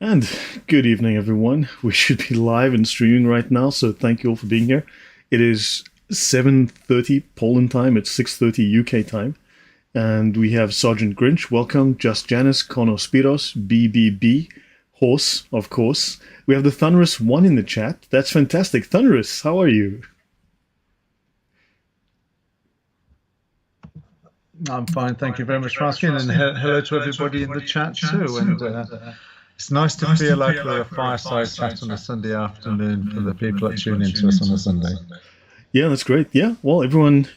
And good evening, everyone. We should be live and streaming right now, so thank you all for being here. It is 7:30 Poland time. It's 6:30 UK time. And we have Sergeant Grinch. Welcome. Just Janice, Konospiros, BBB, Horse, of course. We have the Thunderous One in the chat. That's fantastic. Thunderous, how are you? I'm fine. Thank you very much for asking. And hello to everybody in the chat too. And it's nice to feel like we're a fireside chat on a Sunday afternoon for the people that tune into us on a Sunday. Yeah, that's great. Yeah, well, everyone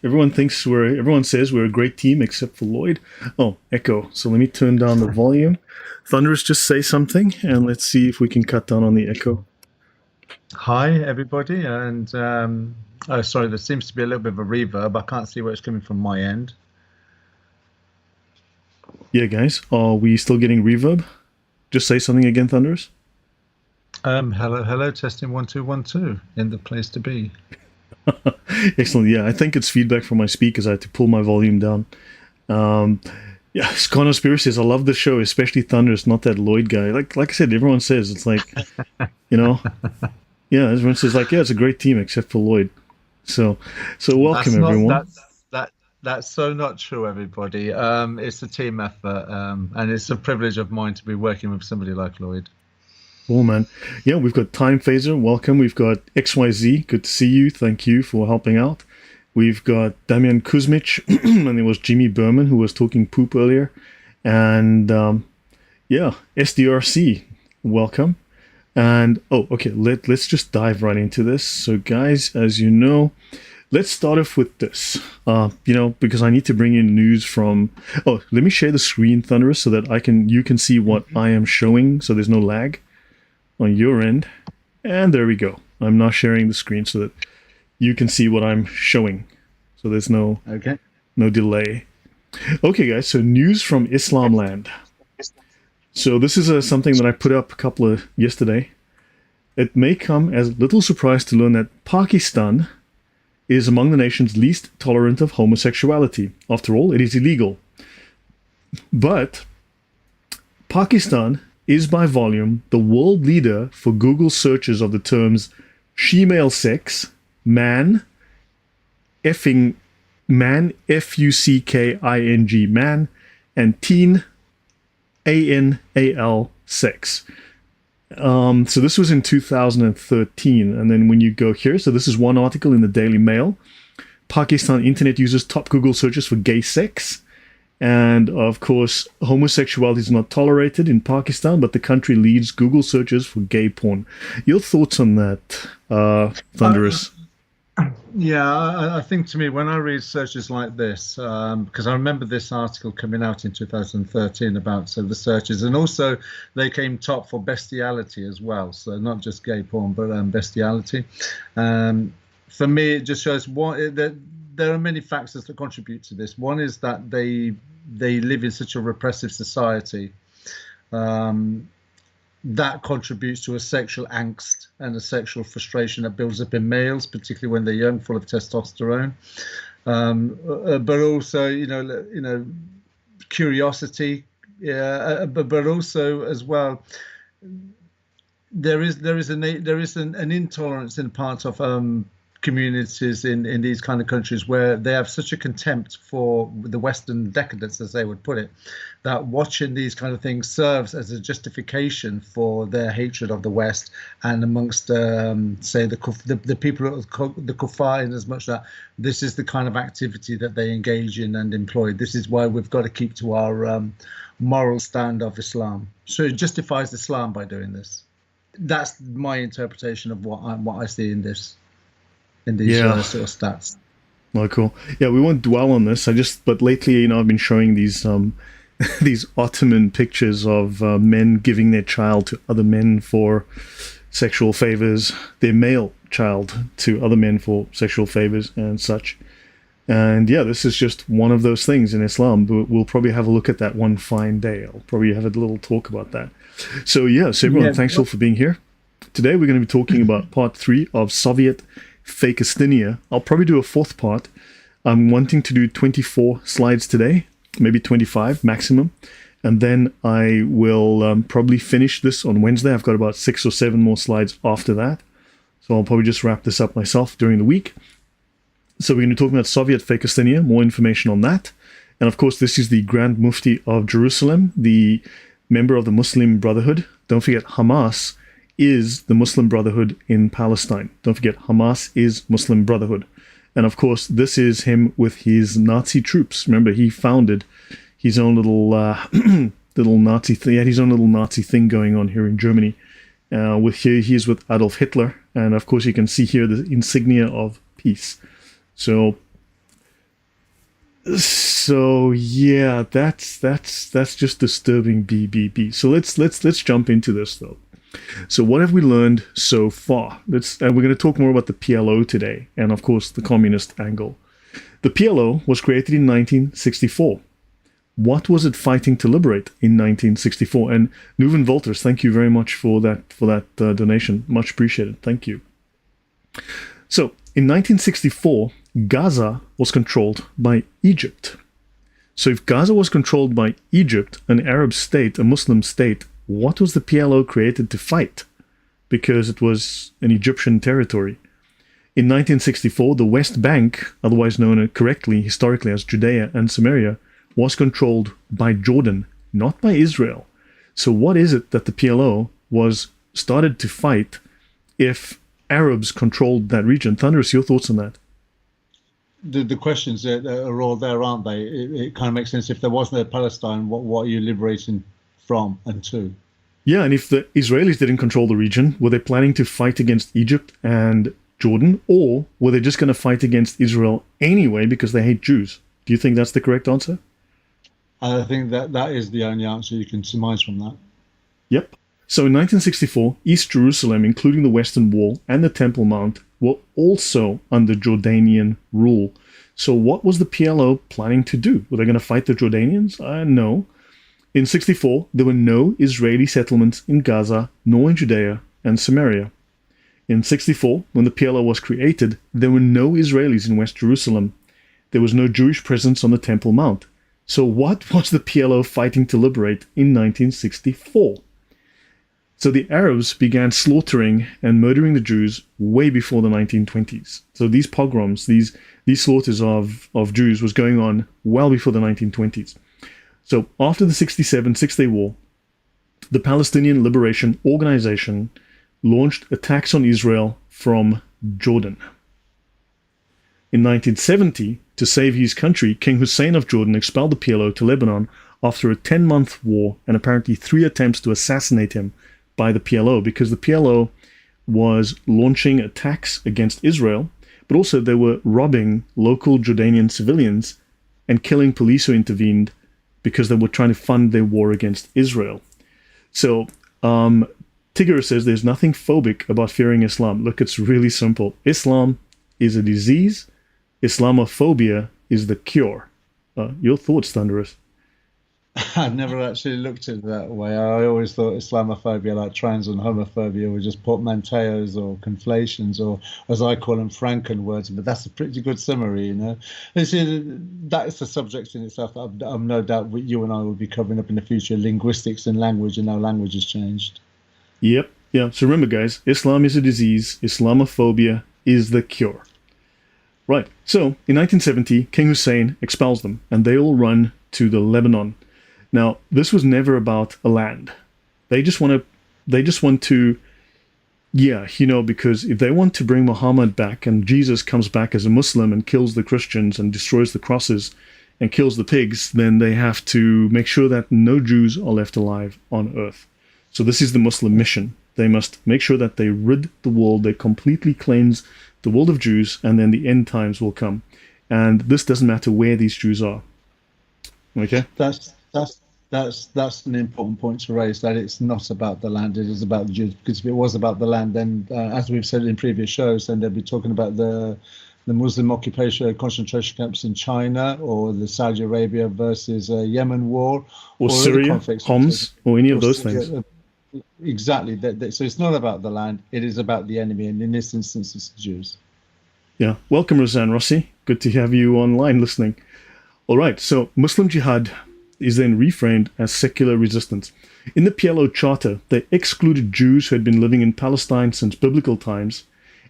says we're a great team except for Lloyd. Oh, echo. So let me turn down the volume. Thunderous, just say something, and let's see if we can cut down on the echo. Hi, everybody. And oh, sorry, there seems to be a little bit of a reverb. I can't see where it's coming from my end. Yeah, guys, are we still getting reverb? Just say something again, Thunderous. Hello, testing 1 2 1 2 in the place to be. Excellent. Yeah, I think it's feedback from my speakers. I had to pull my volume down. Yeah, Conspiracy says, I love the show, especially Thunderous, not that Lloyd guy. Like I said, everyone says it's like, yeah, everyone says like, yeah, it's a great team except for Lloyd. So welcome everyone. That's so not true, everybody. It's a team effort, and it's a privilege of mine to be working with somebody like Lloyd. Oh, man. Yeah, we've got Time Phaser. Welcome. We've got XYZ. Good to see you. Thank you for helping out. We've got Damian Kuzmich, and there was Jimmy Berman, who was talking poop earlier. And, SDRC. Welcome. And, okay, let's just dive right into this. So, guys, as you know, let's start off with this, because I need to bring in news from... Oh, let me share the screen, Thunderous, so that you can see what I am showing, so there's no lag on your end. And there we go. I'm now sharing the screen so that you can see what I'm showing. So there's no delay. Okay, guys, so news from Islam land. So this is something that I put up yesterday. It may come as little surprise to learn that Pakistan is among the nations least tolerant of homosexuality. After all, it is illegal. But Pakistan is by volume the world leader for Google searches of the terms she-male sex, man, effing man, F-U-C-K-I-N-G, man, and teen, A-N-A-L, sex. So this was in 2013, and then when you go here, so this is one article in the Daily Mail. Pakistan internet users top Google searches for gay sex. And of course, homosexuality is not tolerated in Pakistan, but the country leads Google searches for gay porn. Your thoughts on that, Thunderous? Yeah, I think to me, when I read searches like this, because I remember this article coming out in 2013 about the searches, and also they came top for bestiality as well. So not just gay porn, but bestiality. For me, it just shows that there are many factors that contribute to this. One is that they live in such a repressive society. That contributes to a sexual angst and a sexual frustration that builds up in males, particularly when they're young, full of testosterone. But also, curiosity. Yeah, but also as well, there is an intolerance in part of communities in these kind of countries where they have such a contempt for the Western decadence, as they would put it, that watching these kind of things serves as a justification for their hatred of the West, and amongst say the people, the kuffar, in as much that this is the kind of activity that they engage in and employ. This is why we've got to keep to our moral stand of Islam. So it justifies Islam by doing this. That's my interpretation of what I see in this. In these sort of stats. Oh, cool. Yeah, we won't dwell on this. But lately, I've been showing these these Ottoman pictures of men giving their child to other men for sexual favors, their male child to other men for sexual favors and such. And yeah, this is just one of those things in Islam. But we'll probably have a look at that one fine day. I'll probably have a little talk about that. So everyone, thanks all for being here. Today we're going to be talking about part 3 of Soviet Fakistina. I'll probably do a 4th part. I'm wanting to do 24 slides today, maybe 25 maximum. And then I will probably finish this on Wednesday. I've got about 6 or 7 more slides after that. So I'll probably just wrap this up myself during the week. So we're going to be talking about Soviet Fakistania, more information on that. And of course, this is the Grand Mufti of Jerusalem, the member of the Muslim Brotherhood. Don't forget, Hamas is the Muslim Brotherhood in Palestine. Don't forget, Hamas is Muslim Brotherhood. And of course, this is him with his Nazi troops. Remember, he founded his own little little Nazi thing. He had his own little Nazi thing going on here in Germany. He is with Adolf Hitler. And of course, you can see here the insignia of peace. So yeah, that's just disturbing BBB. So let's jump into this though. So what have we learned so far? We're going to talk more about the PLO today, and of course the communist angle. The PLO was created in 1964. What was it fighting to liberate in 1964? And Nuven Volters, thank you very much for that donation. Much appreciated. Thank you. So in 1964, Gaza was controlled by Egypt. So if Gaza was controlled by Egypt, an Arab state, a Muslim state, what was the PLO created to fight? Because it was an Egyptian territory. In 1964, the West Bank, otherwise known correctly historically as Judea and Samaria, was controlled by Jordan, not by Israel. So what is it that the PLO was started to fight if Arabs controlled that region? Thunderous, your thoughts on that? The questions are all there, aren't they? It kind of makes sense. If there wasn't a Palestine, what are you liberating from and to? Yeah, and if the Israelis didn't control the region, were they planning to fight against Egypt and Jordan, or were they just going to fight against Israel anyway because they hate Jews? Do you think that's the correct answer? I think that is the only answer you can surmise from that. Yep. So in 1964, East Jerusalem, including the Western Wall and the Temple Mount, were also under Jordanian rule. So what was the PLO planning to do? Were they going to fight the Jordanians? No. In 64, there were no Israeli settlements in Gaza, nor in Judea and Samaria. In 64, when the PLO was created, there were no Israelis in West Jerusalem. There was no Jewish presence on the Temple Mount. So what was the PLO fighting to liberate in 1964? So the Arabs began slaughtering and murdering the Jews way before the 1920s. So these pogroms, these slaughters of Jews was going on well before the 1920s. So after the 67 Six-Day War, the Palestinian Liberation Organization launched attacks on Israel from Jordan. In 1970, to save his country, King Hussein of Jordan expelled the PLO to Lebanon after a 10-month war and apparently 3 attempts to assassinate him by the PLO, because the PLO was launching attacks against Israel, but also they were robbing local Jordanian civilians and killing police who intervened because they were trying to fund their war against Israel. So Tigger says there's nothing phobic about fearing Islam. Look, it's really simple. Islam is a disease. Islamophobia is the cure. Your thoughts, Thunderous? I've never actually looked at it that way. I always thought Islamophobia, like trans and homophobia, were just portmanteaus or conflations, or as I call them, Franken words. But that's a pretty good summary, you know. You see, that is a subject in itself that I'm no doubt you and I will be covering up in the future: linguistics and language, and how language has changed. Yep. Yeah. So remember, guys, Islam is a disease. Islamophobia is the cure. Right. So in 1970, King Hussein expels them, and they all run to the Lebanon. Now, this was never about a land. They just want to, yeah, you know, because if they want to bring Muhammad back and Jesus comes back as a Muslim and kills the Christians and destroys the crosses and kills the pigs, then they have to make sure that no Jews are left alive on earth. So this is the Muslim mission. They must make sure that they rid the world, they completely cleanse the world of Jews, and then the end times will come. And this doesn't matter where these Jews are. Okay? That's an important point to raise, that it's not about the land, it is about the Jews. Because if it was about the land, then as we've said in previous shows, then they'd be talking about the Muslim occupation concentration camps in China, or the Saudi Arabia versus Yemen war, or Syria, Homs, or any of those things. Exactly. So it's not about the land, it is about the enemy, and in this instance it's the Jews. Yeah. Welcome, Roseanne Rossi. Good to have you online listening. All right, so Muslim Jihad is then reframed as secular resistance. In the PLO Charter, they excluded Jews who had been living in Palestine since biblical times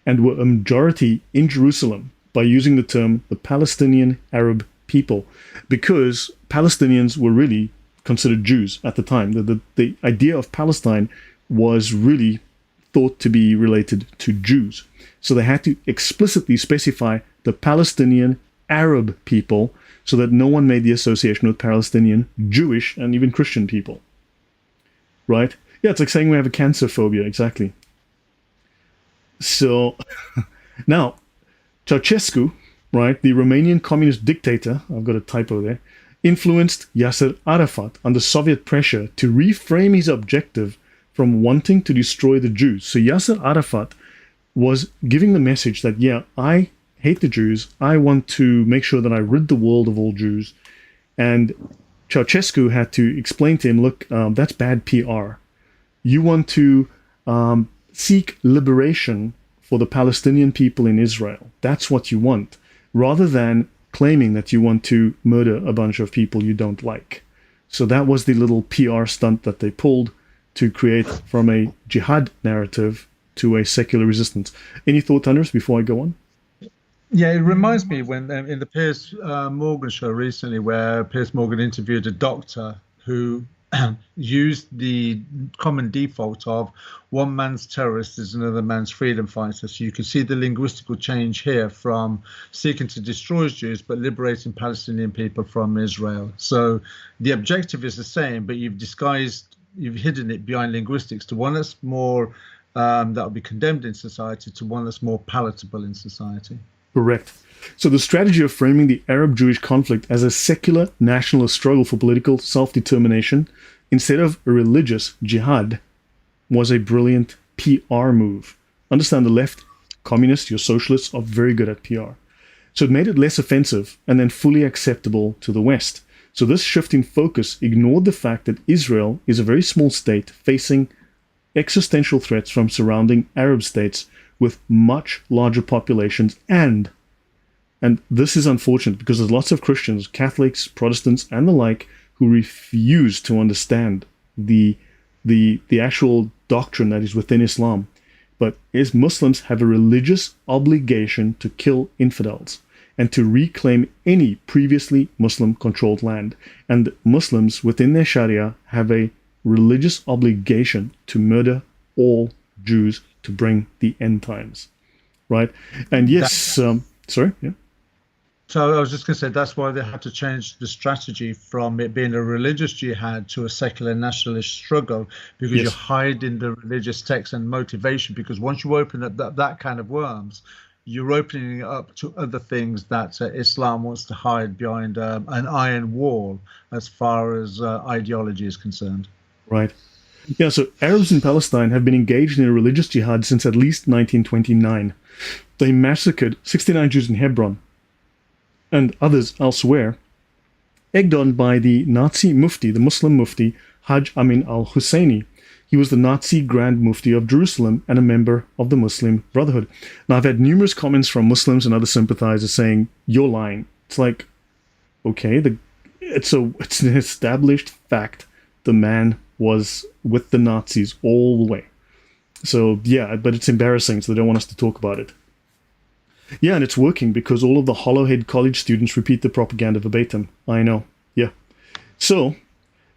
and were a majority in Jerusalem by using the term the Palestinian Arab people, because Palestinians were really considered Jews at the time. The idea of Palestine was really thought to be related to Jews. So they had to explicitly specify the Palestinian Arab people so that no one made the association with Palestinian, Jewish, and even Christian people. Right? Yeah, it's like saying we have a cancer phobia, exactly. So now, Ceausescu, right, the Romanian communist dictator, I've got a typo there, influenced Yasser Arafat under Soviet pressure to reframe his objective from wanting to destroy the Jews. So Yasser Arafat was giving the message that, yeah, I hate the Jews. I want to make sure that I rid the world of all Jews. And Ceausescu had to explain to him, look, that's bad PR. You want to seek liberation for the Palestinian people in Israel. That's what you want, rather than claiming that you want to murder a bunch of people you don't like. So that was the little PR stunt that they pulled to create from a jihad narrative to a secular resistance. Any thought, Thunderous, before I go on? Yeah, it reminds me when in the Piers Morgan show recently, where Piers Morgan interviewed a doctor who used the common default of one man's terrorist is another man's freedom fighter. So you can see the linguistical change here from seeking to destroy Jews, but liberating Palestinian people from Israel. So the objective is the same, but you've hidden it behind linguistics to one that's more that will be condemned in society to one that's more palatable in society. Correct. So the strategy of framing the Arab-Jewish conflict as a secular nationalist struggle for political self-determination instead of a religious jihad was a brilliant PR move. Understand, the left, communists, your socialists are very good at PR. So it made it less offensive and then fully acceptable to the West. So this shift in focus ignored the fact that Israel is a very small state facing existential threats from surrounding Arab states with much larger populations, and this is unfortunate because there's lots of Christians, Catholics, Protestants, and the like who refuse to understand the actual doctrine that is within Islam. But as Muslims have a religious obligation to kill infidels and to reclaim any previously Muslim-controlled land. And Muslims within their Sharia have a religious obligation to murder all Jews to bring the end times, right? And yes, sorry, yeah. So I was just going to say that's why they had to change the strategy from it being a religious jihad to a secular nationalist struggle, because you're hiding the religious text and motivation. Because once you open up that kind of worms, you're opening it up to other things that Islam wants to hide behind an iron wall as far as ideology is concerned. Right. Yeah, so Arabs in Palestine have been engaged in a religious jihad since at least 1929. They massacred 69 Jews in Hebron and others elsewhere, egged on by the Nazi Mufti, the Muslim Mufti, Hajj Amin al-Husseini. He was the Nazi Grand Mufti of Jerusalem and a member of the Muslim Brotherhood. Now, I've had numerous comments from Muslims and other sympathizers saying, you're lying. It's like, okay, it's an established fact. The man was with the Nazis all the way. So, yeah, but it's embarrassing, so they don't want us to talk about it. Yeah, and it's working because all of the hollowhead college students repeat the propaganda verbatim. I know, yeah. So,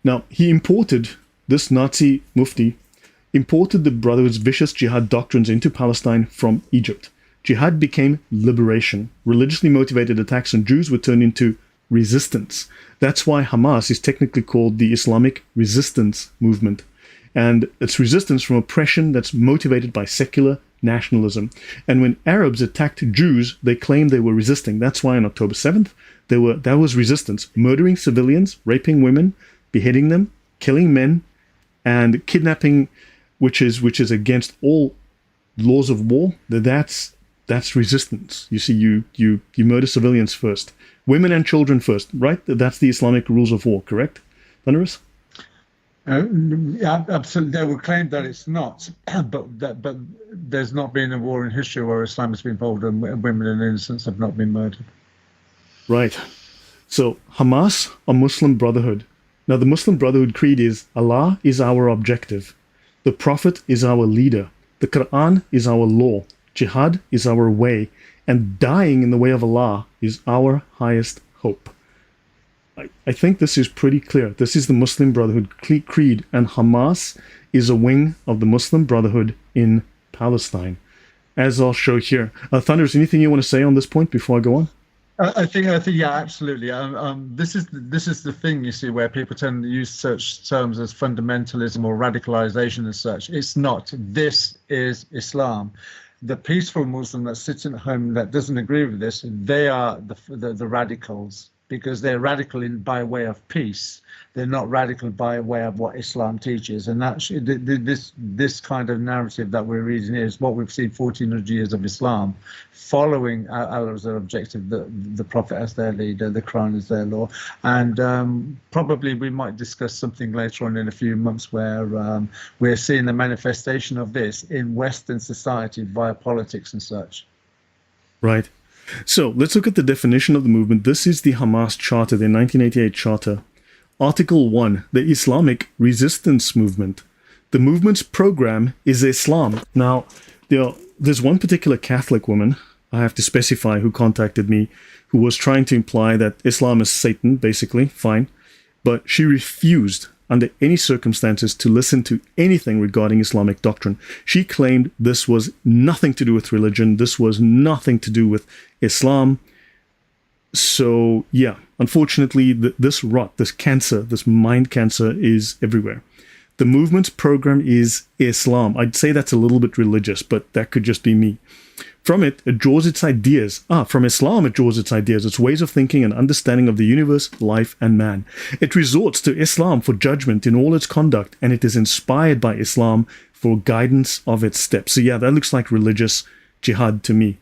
now, this Nazi Mufti imported the Brotherhood's vicious jihad doctrines into Palestine from Egypt. Jihad became liberation. Religiously motivated attacks on Jews were turned into resistance. That's why Hamas is technically called the Islamic Resistance Movement. And it's resistance from oppression that's motivated by secular nationalism. And when Arabs attacked Jews, they claimed they were resisting. That's why on October 7th, that was resistance. Murdering civilians, raping women, beheading them, killing men, and kidnapping, which is against all laws of war. That's resistance. You see, you murder civilians first. Women and children first, right? That's the Islamic rules of war, correct? Thunderous? Yeah, absolutely. They will claim that it's not, but there's not been a war in history where Islam has been involved and women and innocents have not been murdered. Right. So Hamas, a Muslim Brotherhood, Now, the Muslim Brotherhood creed is Allah is our objective. The Prophet is our leader. The Quran is our law. Jihad is our way. And dying in the way of Allah is our highest hope. I think this is pretty clear. This is the Muslim Brotherhood creed, and Hamas is a wing of the Muslim Brotherhood in Palestine, as I'll show here. Thunderous, anything you want to say on this point before I go on? I think, yeah, absolutely. This is the thing, you see, where people tend to use such terms as fundamentalism or radicalization as such. It's not. This is Islam. The peaceful Muslim that sits at home that doesn't agree with this, they are the radicals, because they're radical by way of peace. They're not radical by way of what Islam teaches. And this kind of narrative that we're reading here is what we've seen 1400 years of Islam, following Allah as their objective, the Prophet as their leader, the Quran as their law. And probably we might discuss something later on in a few months where we're seeing the manifestation of this in Western society via politics and such. Right. So let's look at the definition of the movement. This is the Hamas Charter, the 1988 Charter. Article 1, the Islamic Resistance Movement. The movement's program is Islam. Now, there's one particular Catholic woman, I have to specify, who contacted me, who was trying to imply that Islam is Satan, basically, fine. But she refused, under any circumstances, to listen to anything regarding Islamic doctrine. She claimed this was nothing to do with religion. This was nothing to do with Islam. So, yeah, unfortunately, this rot, this cancer, this mind cancer is everywhere. The movement's program is Islam. I'd say that's a little bit religious, but that could just be me. From it draws its ideas. From Islam, it draws its ideas, its ways of thinking and understanding of the universe, life, and man. It resorts to Islam for judgment in all its conduct, and it is inspired by Islam for guidance of its steps. So yeah, that looks like religious jihad to me.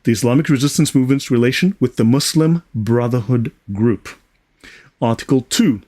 The Islamic resistance movement's relation with the Muslim Brotherhood group. Article 2.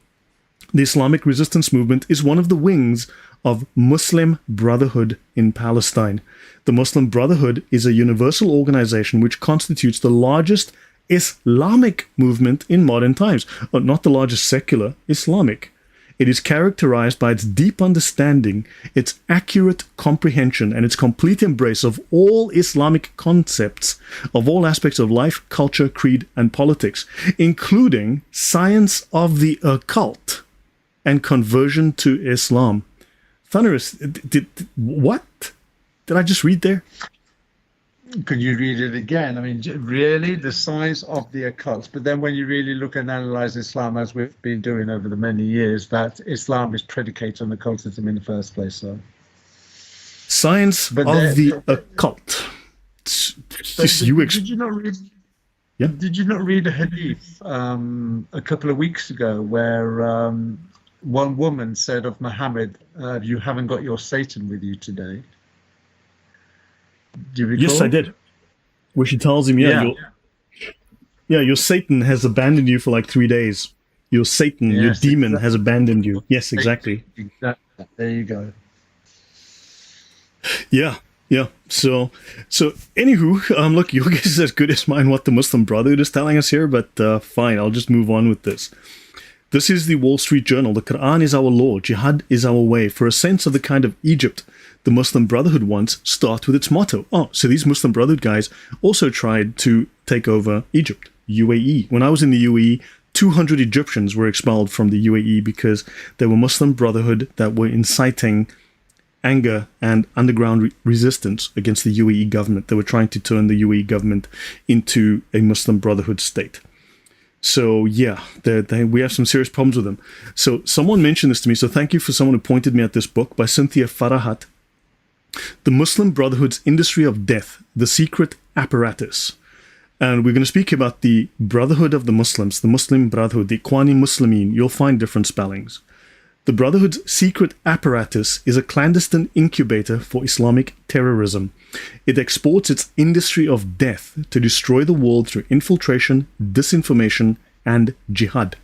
The Islamic resistance movement is one of the wings of Muslim Brotherhood in Palestine. The Muslim Brotherhood is a universal organization which constitutes the largest Islamic movement in modern times, but not the largest secular, Islamic. It is characterized by its deep understanding, its accurate comprehension, and its complete embrace of all Islamic concepts of all aspects of life, culture, creed, and politics, including science of the occult and conversion to Islam. Thunderous, what? Did I just read there? Could you read it again? I mean, really, the science of the occult. But then when you really look and analyze Islam, as we've been doing over the many years, that Islam is predicated on occultism in the first place. So, science of the occult. Did you not read? Yeah. Did you not read a hadith a couple of weeks ago where one woman said of Muhammad, "You haven't got your Satan with you today"? Do you recall? Yes, I did. Where she tells him, your Satan has abandoned you for like 3 days. Your Satan, your demon has abandoned you. Yes, exactly. Exactly. There you go. Yeah. So anywho, look, your guess is as good as mine what the Muslim Brotherhood is telling us here, but fine, I'll just move on with this. This is the Wall Street Journal. The Quran is our law. Jihad is our way. For a sense of the kind of Egypt the Muslim Brotherhood wants, start with its motto. So these Muslim Brotherhood guys also tried to take over Egypt, UAE. When I was in the UAE, 200 Egyptians were expelled from the UAE because there were Muslim Brotherhood that were inciting anger and underground resistance against the UAE government. They were trying to turn the UAE government into a Muslim Brotherhood state. So yeah, we have some serious problems with them. So someone mentioned this to me, so thank you for someone who pointed me at this book by Cynthia Farahat. The Muslim Brotherhood's Industry of Death, The Secret Apparatus. And we're going to speak about the Brotherhood of the Muslims, the Muslim Brotherhood, the Ikhwani Muslimin. You'll find different spellings. The Brotherhood's secret apparatus is a clandestine incubator for Islamic terrorism. It exports its industry of death to destroy the world through infiltration, disinformation, and jihad.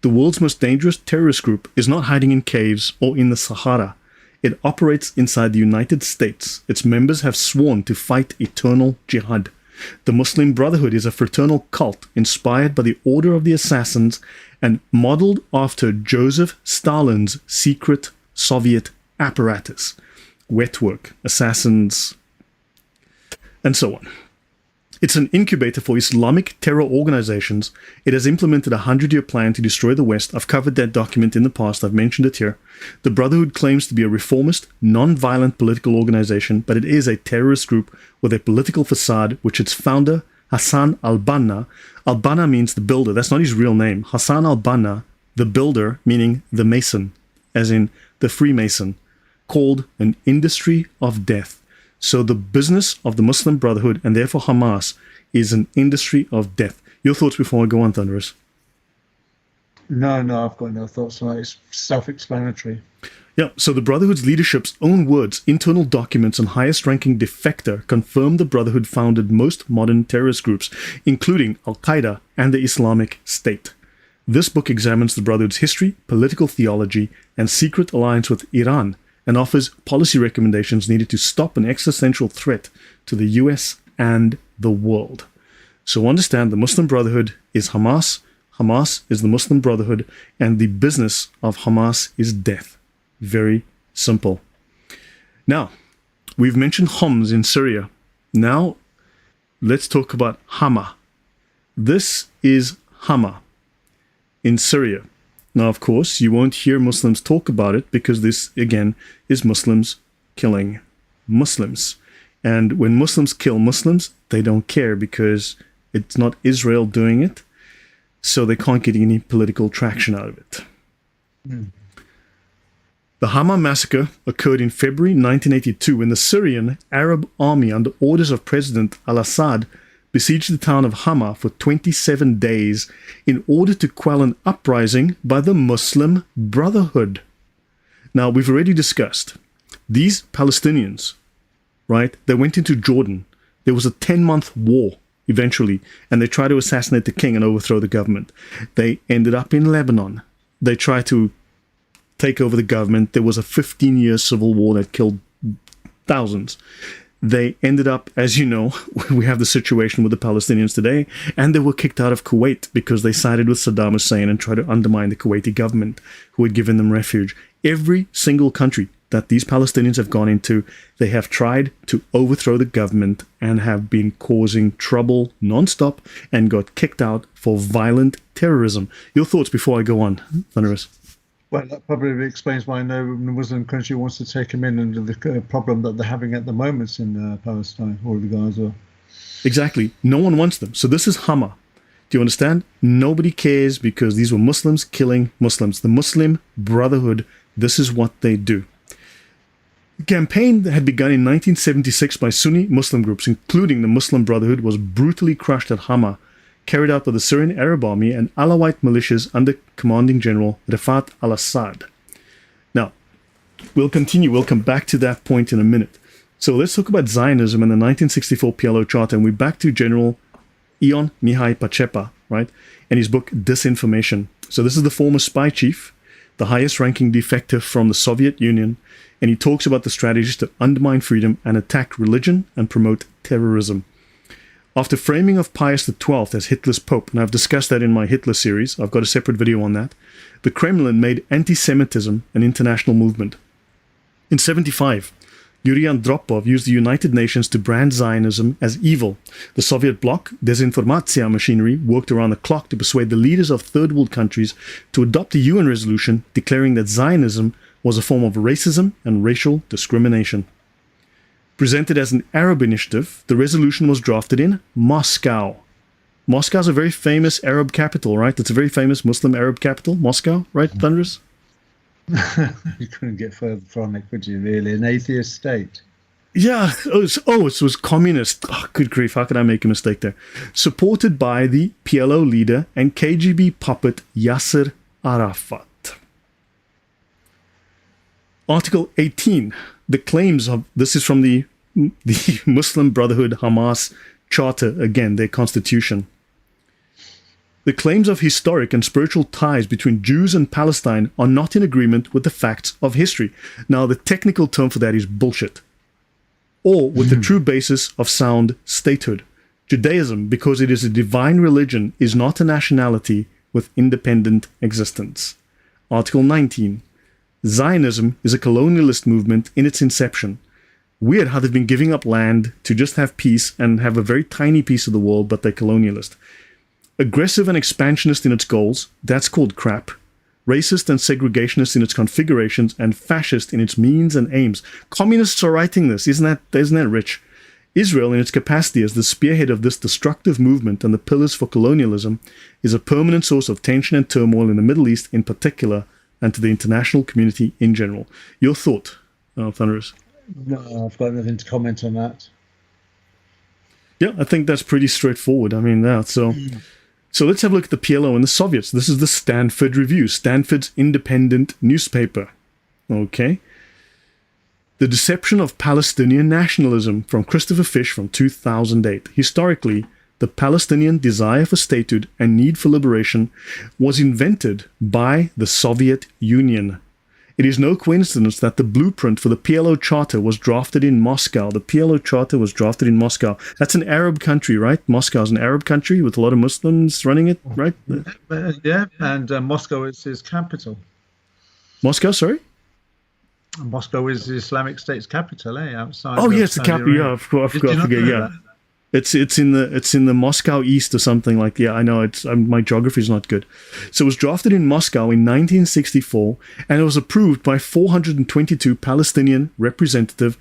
The world's most dangerous terrorist group is not hiding in caves or in the Sahara. It operates inside the United States. Its members have sworn to fight eternal jihad. The Muslim Brotherhood is a fraternal cult inspired by the Order of the Assassins and modeled after Joseph Stalin's secret Soviet apparatus, Wetwork, Assassins, and so on. It's an incubator for Islamic terror organizations. It has implemented a 100-year plan to destroy the West. I've covered that document in the past. I've mentioned it here. The Brotherhood claims to be a reformist, non-violent political organization, but it is a terrorist group with a political facade, which its founder, Hassan al-Banna. Al-Banna means the builder. That's not his real name. Hassan al-Banna, the builder, meaning the mason, as in the Freemason, called an industry of death. So the business of the Muslim Brotherhood, and therefore Hamas, is an industry of death. Your thoughts before I go on, Thunderous? No, I've got no thoughts on it. It's self-explanatory. Yeah, so the Brotherhood's leadership's own words, internal documents, and highest-ranking defector confirm the Brotherhood founded most modern terrorist groups, including Al-Qaeda and the Islamic State. This book examines the Brotherhood's history, political theology, and secret alliance with Iran, and offers policy recommendations needed to stop an existential threat to the US and the world. So understand the Muslim Brotherhood is Hamas, Hamas is the Muslim Brotherhood, and the business of Hamas is death. Very simple. Now, we've mentioned Homs in Syria. Now, let's talk about Hama. This is Hama in Syria. Now, of course, you won't hear Muslims talk about it because this, again, is Muslims killing Muslims. And when Muslims kill Muslims, they don't care because it's not Israel doing it, so they can't get any political traction out of it. The Hama massacre occurred in February 1982 when the Syrian Arab army, under orders of President al-Assad, besieged the town of Hama for 27 days in order to quell an uprising by the Muslim Brotherhood. Now, we've already discussed these Palestinians, right? They went into Jordan. There was a 10-month war eventually, and they tried to assassinate the king and overthrow the government. They ended up in Lebanon. They tried to take over the government. There was a 15-year civil war that killed thousands. They ended up, as you know, we have the situation with the Palestinians today, and they were kicked out of Kuwait because they sided with Saddam Hussein and tried to undermine the Kuwaiti government who had given them refuge. Every single country that these Palestinians have gone into, they have tried to overthrow the government and have been causing trouble non-stop and got kicked out for violent terrorism. Your thoughts before I go on, Thunderous? Well, that probably explains why no Muslim country wants to take them in under the problem that they're having at the moment in Palestine or the Gaza. Exactly. No one wants them. So this is Hama. Do you understand? Nobody cares because these were Muslims killing Muslims. The Muslim Brotherhood, this is what they do. The campaign that had begun in 1976 by Sunni Muslim groups, including the Muslim Brotherhood, was brutally crushed at Hama, carried out by the Syrian Arab Army and Alawite militias under commanding general Rafat al-Assad. Now, we'll continue. We'll come back to that point in a minute. So let's talk about Zionism and the 1964 PLO Charter, and we're back to General Ion Mihai Pacepa, right, and his book Disinformation. So this is the former spy chief, the highest-ranking defector from the Soviet Union, and he talks about the strategies to undermine freedom and attack religion and promote terrorism. After framing of Pius XII as Hitler's Pope, and I've discussed that in my Hitler series, I've got a separate video on that, the Kremlin made anti-Semitism an international movement. In 1975, Yuri Andropov used the United Nations to brand Zionism as evil. The Soviet bloc, Desinformatsia machinery, worked around the clock to persuade the leaders of third world countries to adopt a UN resolution declaring that Zionism was a form of racism and racial discrimination. Presented as an Arab initiative, the resolution was drafted in Moscow. Moscow is a very famous Arab capital, right? It's a very famous Muslim Arab capital, Moscow, right, Thunderous? You couldn't get further from it, could you, really? An atheist state. Yeah. It was communist. Oh, good grief. How could I make a mistake there? Supported by the PLO leader and KGB puppet Yasser Arafat. Article 18. The claims of, this is from the Muslim Brotherhood Hamas Charter, again, their constitution. The claims of historic and spiritual ties between Jews and Palestine are not in agreement with the facts of history. Now, the technical term for that is bullshit. Or with the true basis of sound statehood. Judaism, because it is a divine religion, is not a nationality with independent existence. Article 19. Zionism is a colonialist movement in its inception. Weird how they've been giving up land to just have peace and have a very tiny piece of the world, but they're colonialist. Aggressive and expansionist in its goals, that's called crap. Racist and segregationist in its configurations, and fascist in its means and aims. Communists are writing this, isn't that rich? Israel, in its capacity as the spearhead of this destructive movement and the pillars for colonialism, is a permanent source of tension and turmoil in the Middle East in particular, and to the international community in general. Your thought, Thunderous? No, I've got nothing to comment on that. Yeah, I think that's pretty straightforward. I mean, so let's have a look at the PLO and the Soviets. This is the Stanford Review, Stanford's independent newspaper. Okay. The Deception of Palestinian Nationalism, from Christopher Fish from 2008. Historically, the Palestinian desire for statehood and need for liberation was invented by the Soviet Union. It is no coincidence that the blueprint for the PLO Charter was drafted in Moscow. The PLO Charter was drafted in Moscow. That's an Arab country, right? Moscow is an Arab country with a lot of Muslims running it, right? Yeah, and Moscow is his capital. Moscow, sorry? Moscow is the Islamic State's capital, outside. Oh, yes, the capital. Yeah, I forgot. Yeah, it's in the Moscow East or something like. Yeah, I know. My geography is not good. So it was drafted in Moscow in 1964, and it was approved by 422 Palestinian representatives,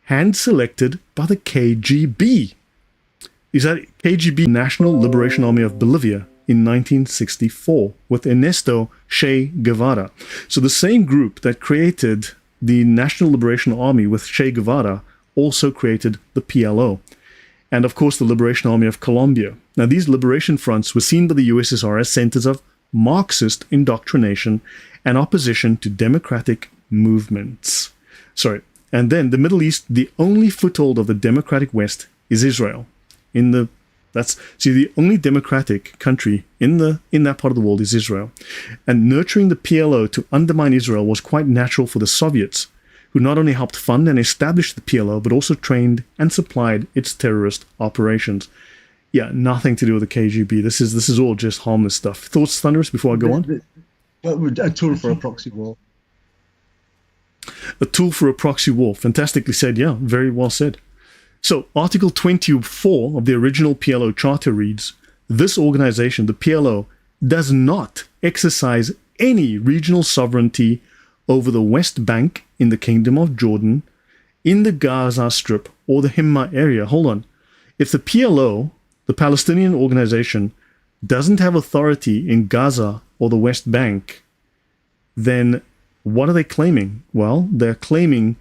hand-selected by the KGB. Is that KGB, National Liberation Army of Bolivia, in 1964, with Ernesto Che Guevara. So the same group that created the National Liberation Army with Che Guevara also created the PLO. And of course the Liberation Army of Colombia. Now these liberation fronts were seen by the USSR as centers of Marxist indoctrination and opposition to democratic movements. And then the Middle East, the only foothold of the democratic West is Israel. The only democratic country in that part of the world is Israel. And nurturing the PLO to undermine Israel was quite natural for the Soviets, who not only helped fund and establish the PLO, but also trained and supplied its terrorist operations. Yeah, nothing to do with the KGB. This is all just harmless stuff. Thoughts, Thunderous, before I go on? A tool for a proxy war. A tool for a proxy war. Fantastically said. Yeah, very well said. So, Article 24 of the original PLO Charter reads, this organization, the PLO, does not exercise any regional sovereignty over the West Bank in the Kingdom of Jordan, in the Gaza Strip, or the Himma area. Hold on. If the PLO, the Palestinian organization, doesn't have authority in Gaza or the West Bank, then what are they claiming? Well, they're claiming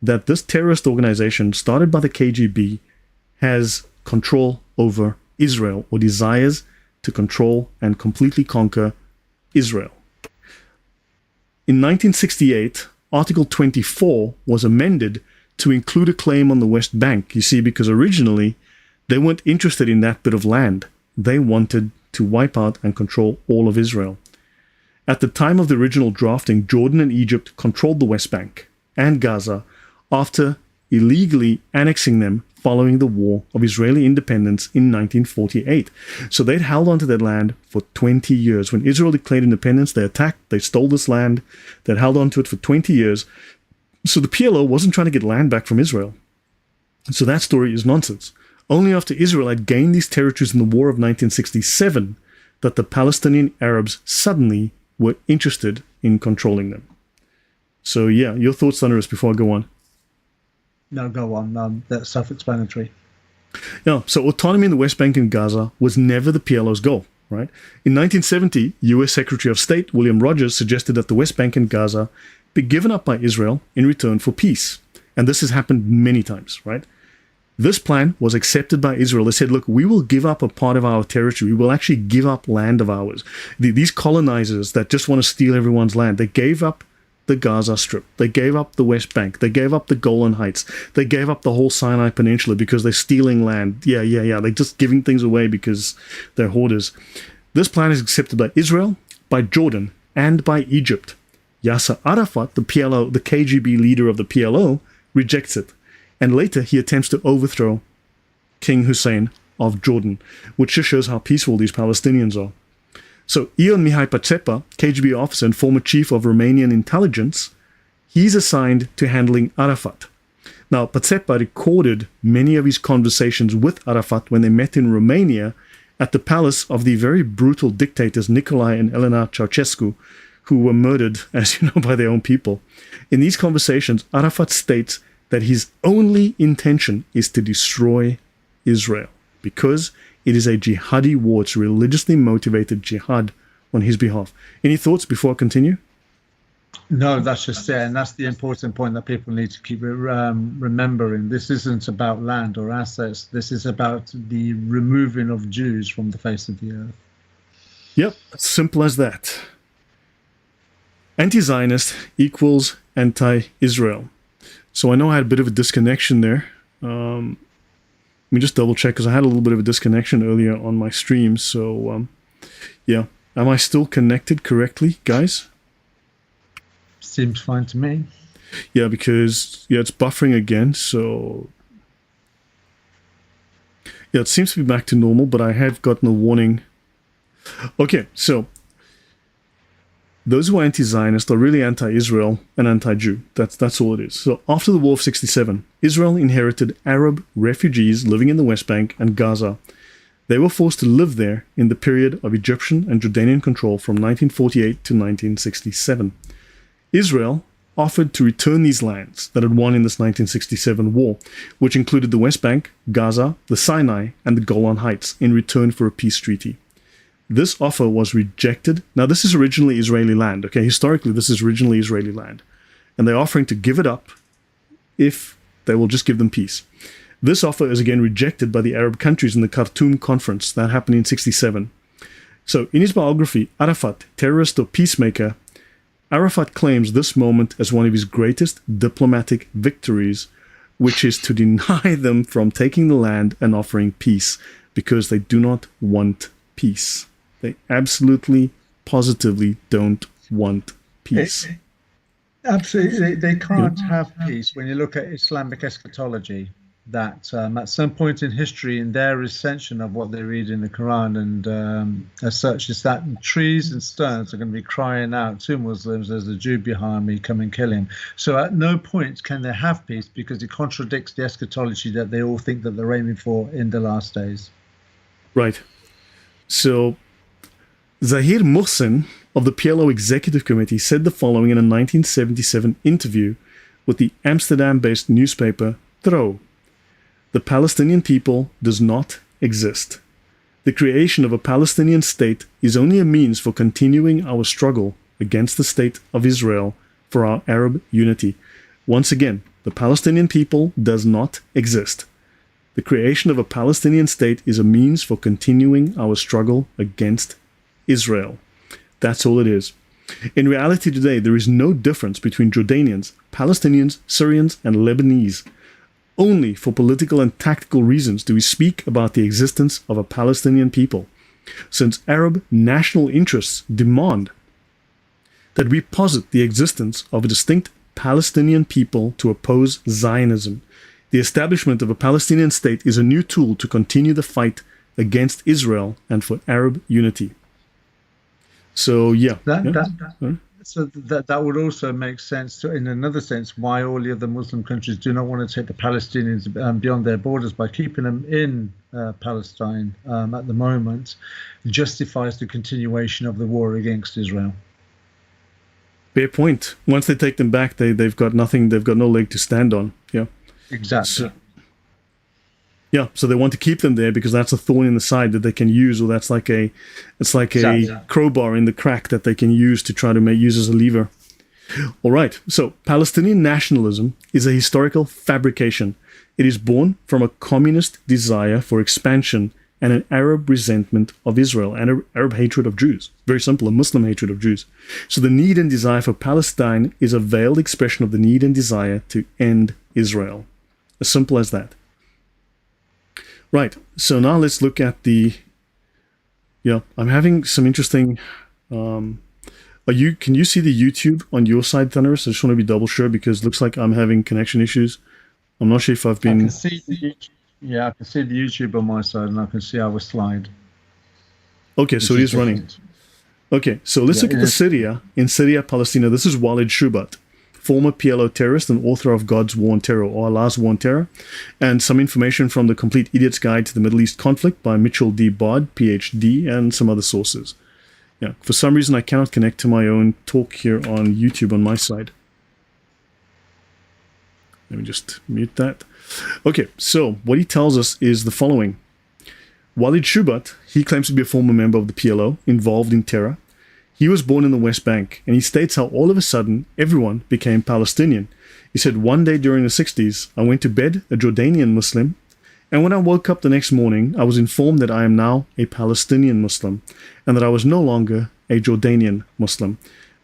that this terrorist organization started by the KGB has control over Israel, or desires to control and completely conquer Israel. In 1968, Article 24 was amended to include a claim on the West Bank, you see, because originally they weren't interested in that bit of land. They wanted to wipe out and control all of Israel. At the time of the original drafting, Jordan and Egypt controlled the West Bank and Gaza after illegally annexing them following the War of Israeli Independence in 1948. So they'd held onto that land for 20 years. When Israel declared independence, they attacked, they stole this land, they'd held onto it for 20 years. So the PLO wasn't trying to get land back from Israel. So that story is nonsense. Only after Israel had gained these territories in the War of 1967 that the Palestinian Arabs suddenly were interested in controlling them. So yeah, your thoughts, Thunderous, before I go on. No, go on. That's self-explanatory. Yeah, so autonomy in the West Bank and Gaza was never the PLO's goal, right? In 1970, U.S. Secretary of State William Rogers suggested that the West Bank and Gaza be given up by Israel in return for peace. And this has happened many times, right? This plan was accepted by Israel. They said, look, we will give up a part of our territory. We will actually give up land of ours. These colonizers that just want to steal everyone's land, they gave up the Gaza Strip. They gave up the West Bank. They gave up the Golan Heights. They gave up the whole Sinai Peninsula because they're stealing land. Yeah. They're just giving things away because they're hoarders. This plan is accepted by Israel, by Jordan, and by Egypt. Yasser Arafat, the PLO, the KGB leader of the PLO, rejects it. And later he attempts to overthrow King Hussein of Jordan, which just shows how peaceful these Palestinians are. So Ion Mihai Pacepa, KGB officer and former chief of Romanian intelligence, he's assigned to handling Arafat. Now, Pacepa recorded many of his conversations with Arafat when they met in Romania at the palace of the very brutal dictators Nicolae and Elena Ceausescu, who were murdered, as you know, by their own people. In these conversations, Arafat states that his only intention is to destroy Israel because it is a jihadi war. It's religiously motivated jihad on his behalf. Any thoughts before I continue? No, that's just it. And that's the important point that people need to keep remembering. This isn't about land or assets. This is about the removing of Jews from the face of the earth. Yep, simple as that. Anti-Zionist equals anti-Israel. So I know I had a bit of a disconnection there. Let me just double check because I had a little bit of a disconnection earlier on my stream. So yeah, am I still connected correctly, guys? Seems fine to me. Yeah, because it's buffering again. So yeah, it seems to be back to normal, but I have gotten a warning. Okay, so those who are anti-Zionist are really anti-Israel and anti-Jew. That's all it is. So after the War of 67, Israel inherited Arab refugees living in the West Bank and Gaza. They were forced to live there in the period of Egyptian and Jordanian control from 1948 to 1967. Israel offered to return these lands that had won in this 1967 war, which included the West Bank, Gaza, the Sinai, and the Golan Heights, in return for a peace treaty. This offer was rejected. Now, this is originally Israeli land. Okay, historically, this is originally Israeli land. And they're offering to give it up if they will just give them peace. This offer is again rejected by the Arab countries in the Khartoum conference that happened in 67. So, in his biography, Arafat, Terrorist or Peacemaker, Arafat claims this moment as one of his greatest diplomatic victories, which is to deny them from taking the land and offering peace, because they do not want peace. They absolutely, positively don't want peace. Absolutely. They can't have peace. When you look at Islamic eschatology, that at some point in history, in their ascension of what they read in the Quran and as such, is that trees and stones are going to be crying out to Muslims, there's a Jew behind me, come and kill him. So at no point can they have peace, because it contradicts the eschatology that they all think that they're aiming for in the last days. Right. So Zahir Mohsen of the PLO Executive Committee said the following in a 1977 interview with the Amsterdam-based newspaper Trouw. The Palestinian people does not exist. The creation of a Palestinian state is only a means for continuing our struggle against the state of Israel for our Arab unity. Once again, the Palestinian people does not exist. The creation of a Palestinian state is a means for continuing our struggle against Israel. That's all it is. In reality today, there is no difference between Jordanians, Palestinians, Syrians, and Lebanese. Only for political and tactical reasons do we speak about the existence of a Palestinian people, since Arab national interests demand that we posit the existence of a distinct Palestinian people to oppose Zionism. The establishment of a Palestinian state is a new tool to continue the fight against Israel and for Arab unity. So, yeah. So that would also make sense to, in another sense, why all the other Muslim countries do not want to take the Palestinians beyond their borders by keeping them in Palestine at the moment, justifies the continuation of the war against Israel. Fair point. Once they take them back, they've got nothing, they've got no leg to stand on. Yeah. Exactly. So they want to keep them there because that's a thorn in the side that they can use, or that's like a crowbar in the crack that they can use to try to use as a lever. All right. So Palestinian nationalism is a historical fabrication. It is born from a communist desire for expansion and an Arab resentment of Israel and an Arab hatred of Jews. Very simple, a Muslim hatred of Jews. So the need and desire for Palestine is a veiled expression of the need and desire to end Israel. As simple as that. Right, so now let's look at the, I'm having some interesting, can you see the YouTube on your side, Thunderous? I just want to be double sure because it looks like I'm having connection issues. I'm not sure if I've been... I can see the YouTube Yeah, I can see the YouTube on my side, and I can see our slide. Okay, so it is running. Okay, so let's look at the Syria. In Syria, Palestina, this is Walid Shubat, former PLO terrorist and author of God's War on Terror, or Allah's War on Terror, and some information from The Complete Idiot's Guide to the Middle East Conflict by Mitchell D. Bod, PhD, and some other sources. Yeah, for some reason I cannot connect to my own talk here on YouTube on my side. Let me just mute that. Okay, so what he tells us is the following. Walid Shubat, he claims to be a former member of the PLO, involved in terror. He was born in the West Bank, and he states how all of a sudden, everyone became Palestinian. He said, one day during the 60s, I went to bed a Jordanian Muslim, and when I woke up the next morning, I was informed that I am now a Palestinian Muslim, and that I was no longer a Jordanian Muslim.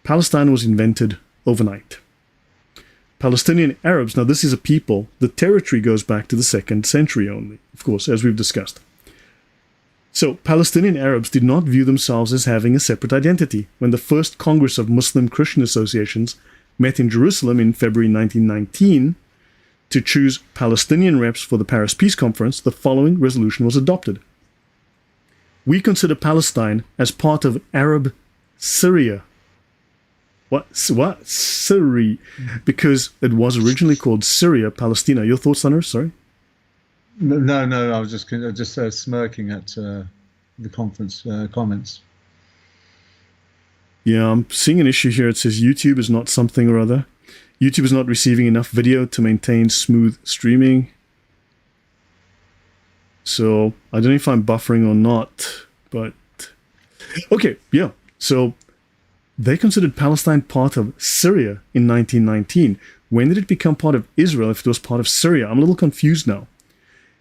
Palestine was invented overnight. Palestinian Arabs, now this is a people, the territory goes back to the 2nd century only, of course, as we've discussed. So, Palestinian Arabs did not view themselves as having a separate identity. When the first Congress of Muslim Christian Associations met in Jerusalem in February 1919 to choose Palestinian reps for the Paris Peace Conference, the following resolution was adopted. We consider Palestine as part of Arab Syria. What? Syria? Because it was originally called Syria, Palestina. Your thoughts, Thunderous? Sorry? No, I was just smirking at the conference comments. Yeah, I'm seeing an issue here. It says YouTube is not something or other. YouTube is not receiving enough video to maintain smooth streaming. So, I don't know if I'm buffering or not, but... Okay, yeah. So, they considered Palestine part of Syria in 1919. When did it become part of Israel if it was part of Syria? I'm a little confused now.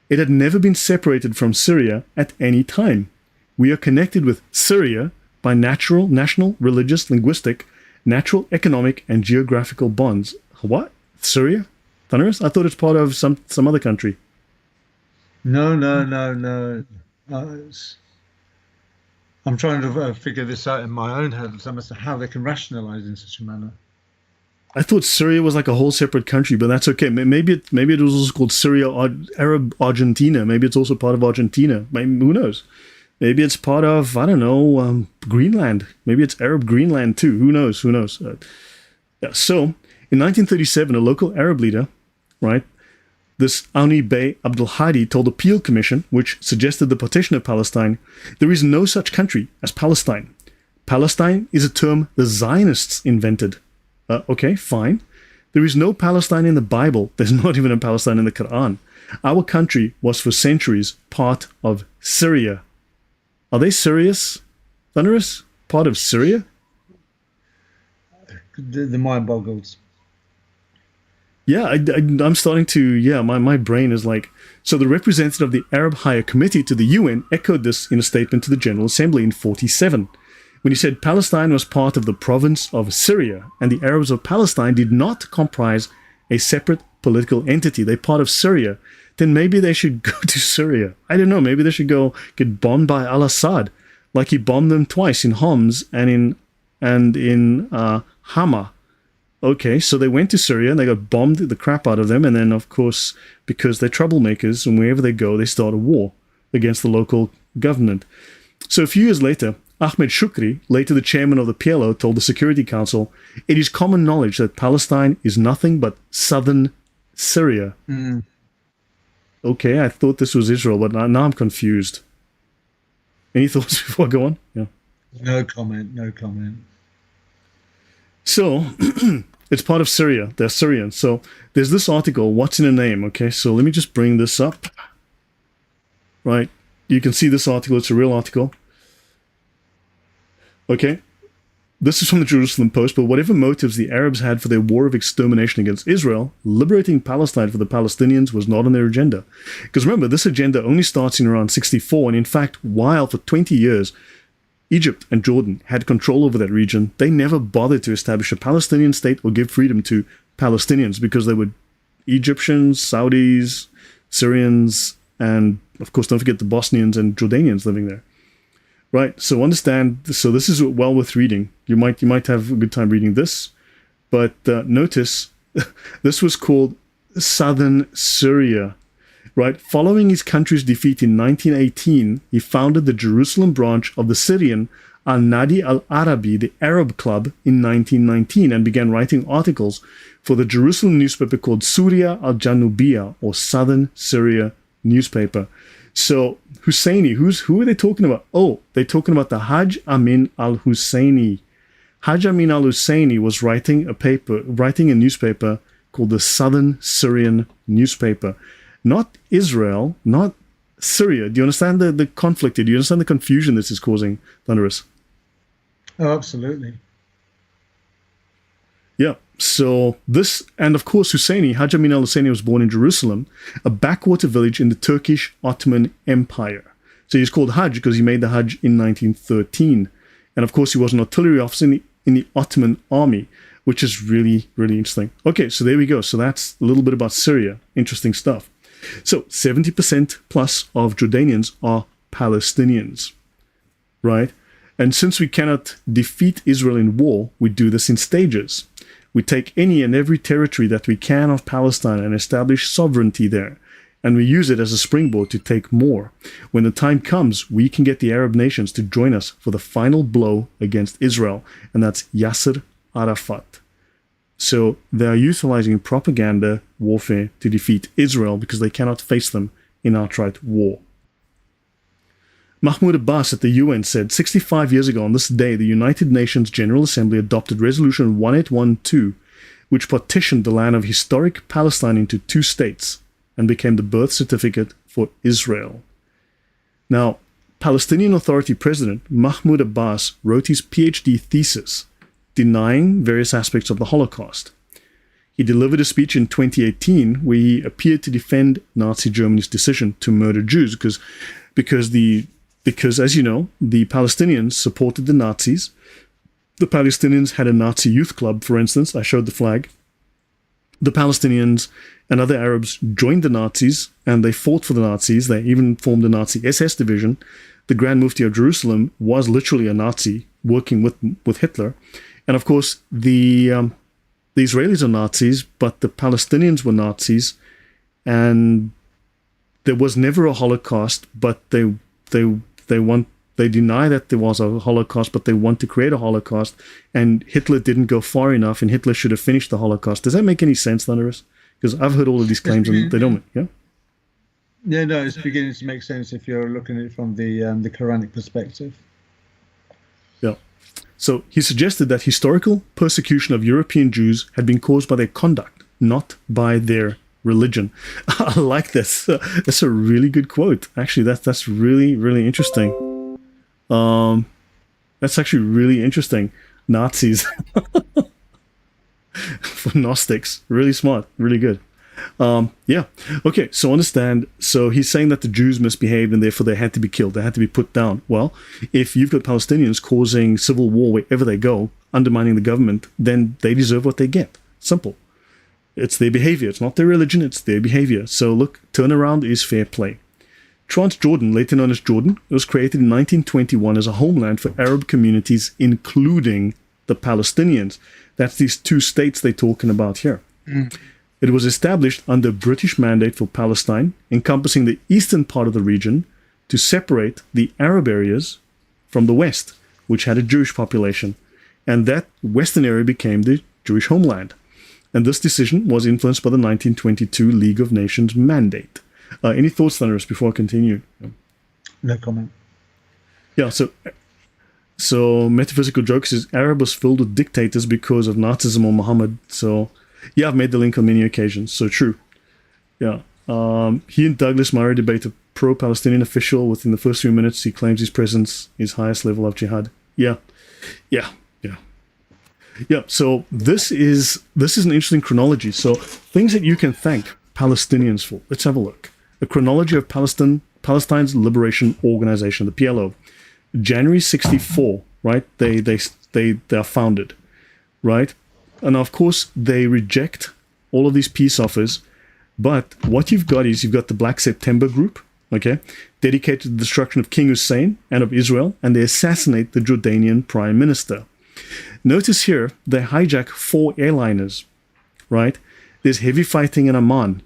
It had never been separated from Syria at any time. We are connected with Syria by natural, national, religious, linguistic, natural, economic, and geographical bonds. What? Syria? Thunderous? I thought it's part of some other country. No. I'm trying to figure this out in my own head as to how they can rationalize in such a manner. I thought Syria was like a whole separate country, but that's okay. Maybe it was also called Syria Arab Argentina. Maybe it's also part of Argentina. Who knows? Maybe it's part of, I don't know, Greenland. Maybe it's Arab Greenland too. Who knows? Yeah. So, in 1937, a local Arab leader, right, this Auni Bey Abdul Hadi told the Peel Commission, which suggested the partition of Palestine, there is no such country as Palestine. Palestine is a term the Zionists invented. Okay, fine. There is no Palestine in the Bible. There's not even a Palestine in the Quran. Our country was for centuries part of Syria. Are they serious? Thunderous? Part of Syria? The mind boggles. Yeah, I'm starting to, my brain is like... So the representative of the Arab Higher Committee to the UN echoed this in a statement to the General Assembly in 1947. When he said Palestine was part of the province of Syria and the Arabs of Palestine did not comprise a separate political entity, they're part of Syria, then maybe they should go to Syria. I don't know, maybe they should go get bombed by al-Assad, like he bombed them twice in Homs and in Hama. Okay, so they went to Syria and they got bombed the crap out of them, and then of course, because they're troublemakers and wherever they go, they start a war against the local government. So a few years later, Ahmed Shukri, later the chairman of the PLO, told the Security Council, it is common knowledge that Palestine is nothing but southern Syria. Mm. Okay, I thought this was Israel, but now I'm confused. Any thoughts before I go on? Yeah. No comment. So, it's part of Syria. They're Syrians. So, there's this article, What's in a Name? Okay, so let me just bring this up. Right, you can see this article. It's a real article. Okay, this is from the Jerusalem Post, but whatever motives the Arabs had for their war of extermination against Israel, liberating Palestine for the Palestinians was not on their agenda. Because remember, this agenda only starts in around 64, and in fact, while for 20 years, Egypt and Jordan had control over that region, they never bothered to establish a Palestinian state or give freedom to Palestinians because they were Egyptians, Saudis, Syrians, and of course, don't forget the Bosnians and Jordanians living there. Right, so understand, so this is well worth reading. You might have a good time reading this, but notice, this was called Southern Syria. right? Following his country's defeat in 1918, he founded the Jerusalem branch of the Syrian Al-Nadi Al-Arabi, the Arab Club, in 1919 and began writing articles for the Jerusalem newspaper called Surya Al-Janubiyya, or Southern Syria newspaper. So Husseini, who are they talking about? Oh, they're talking about the Hajj Amin al-Husseini. Hajj Amin al-Husseini was writing a newspaper called the Southern Syrian newspaper. Not Israel, not Syria. Do you understand the conflict here? Do you understand the confusion this is causing, Thunderous? Oh, absolutely. Yeah. So this, and of course, Hajj Amin al-Husseini was born in Jerusalem, a backwater village in the Turkish Ottoman Empire. So he's called Hajj because he made the Hajj in 1913. And of course, he was an artillery officer in the Ottoman army, which is really, really interesting. Okay, so there we go. So that's a little bit about Syria. Interesting stuff. So 70% plus of Jordanians are Palestinians, right? And since we cannot defeat Israel in war, we do this in stages. We take any and every territory that we can of Palestine and establish sovereignty there. And we use it as a springboard to take more. When the time comes, we can get the Arab nations to join us for the final blow against Israel. And that's Yasser Arafat. So they are utilizing propaganda warfare to defeat Israel because they cannot face them in outright war. Mahmoud Abbas at the UN said 65 years ago on this day, the United Nations General Assembly adopted Resolution 1812, which partitioned the land of historic Palestine into two states and became the birth certificate for Israel. Now, Palestinian Authority President Mahmoud Abbas wrote his PhD thesis denying various aspects of the Holocaust. He delivered a speech in 2018 where he appeared to defend Nazi Germany's decision to murder Jews because, as you know, the Palestinians supported the Nazis. The Palestinians had a Nazi youth club, for instance. I showed the flag. The Palestinians and other Arabs joined the Nazis, and they fought for the Nazis. They even formed a Nazi SS division. The Grand Mufti of Jerusalem was literally a Nazi working with Hitler. And of course, the Israelis are Nazis, but the Palestinians were Nazis. And there was never a Holocaust, but they deny that there was a Holocaust, but they want to create a Holocaust, and Hitler didn't go far enough, and Hitler should have finished the Holocaust. Does that make any sense, Thunderous? Because I've heard all of these claims, and they don't. Yeah. Yeah, no, it's beginning to make sense if you're looking at it from the Quranic perspective. Yeah. So he suggested that historical persecution of European Jews had been caused by their conduct, not by their religion. I like this. That's a really good quote. Actually, that's really, really interesting. That's actually really interesting. Nazis for Gnostics. Really smart. Really good. Yeah. Okay. So understand. So he's saying that the Jews misbehaved and therefore they had to be killed. They had to be put down. Well, if you've got Palestinians causing civil war wherever they go, undermining the government, then they deserve what they get. Simple. It's their behavior. It's not their religion. It's their behavior. So look, turnaround is fair play. Transjordan, later known as Jordan, was created in 1921 as a homeland for Arab communities, including the Palestinians. That's these two states they're talking about here. It was established under British mandate for Palestine, encompassing the eastern part of the region to separate the Arab areas from the west, which had a Jewish population. And that western area became the Jewish homeland. And this decision was influenced by the 1922 League of Nations mandate. Any thoughts, Thunderous, before I continue? No comment. Yeah, so Metaphysical Joke says Arab was filled with dictators because of Nazism or Muhammad. So, yeah, I've made the link on many occasions. So true. Yeah. He and Douglas Murray debate a pro-Palestinian official. Within the first few minutes, he claims his presence is highest level of jihad. Yeah. So this is an interesting chronology. So things that you can thank Palestinians for. Let's have a look. A chronology of Palestine's Liberation Organization, the PLO. January 64, right? They are founded, right? And of course, they reject all of these peace offers. But what you've got is you've got the Black September group, okay, dedicated to the destruction of King Hussein and of Israel, and they assassinate the Jordanian prime minister. Notice here, they hijack 4 airliners, right? There's heavy fighting in Amman.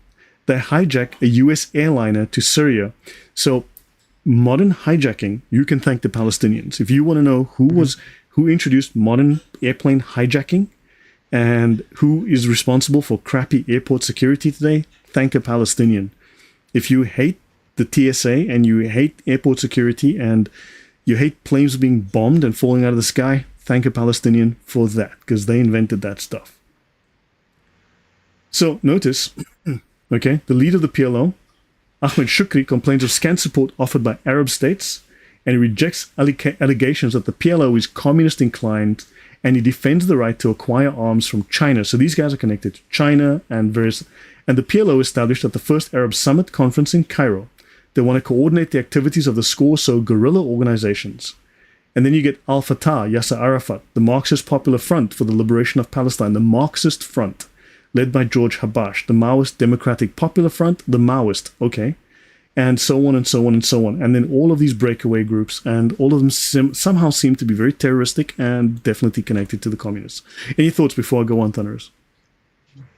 they hijack a US airliner to Syria. So modern hijacking, you can thank the Palestinians. If you want to know who introduced modern airplane hijacking and who is responsible for crappy airport security today, thank a Palestinian. If you hate the TSA and you hate airport security and you hate planes being bombed and falling out of the sky, thank a Palestinian for that, because they invented that stuff. So notice, okay, the leader of the PLO, Ahmed Shukri, complains of scant support offered by Arab states, and he rejects allegations that the PLO is communist inclined, and he defends the right to acquire arms from China. So these guys are connected to China and the PLO established at the first Arab Summit conference in Cairo. They want to coordinate the activities of the score or so guerrilla organizations. And then you get Al-Fatah, Yasser Arafat, the Marxist Popular Front for the Liberation of Palestine, the Marxist Front, led by George Habash, the Maoist Democratic Popular Front, the Maoist, okay, and so on and so on and so on. And then all of these breakaway groups, and all of them somehow seem to be very terroristic and definitely connected to the communists. Any thoughts before I go on, Thunderous?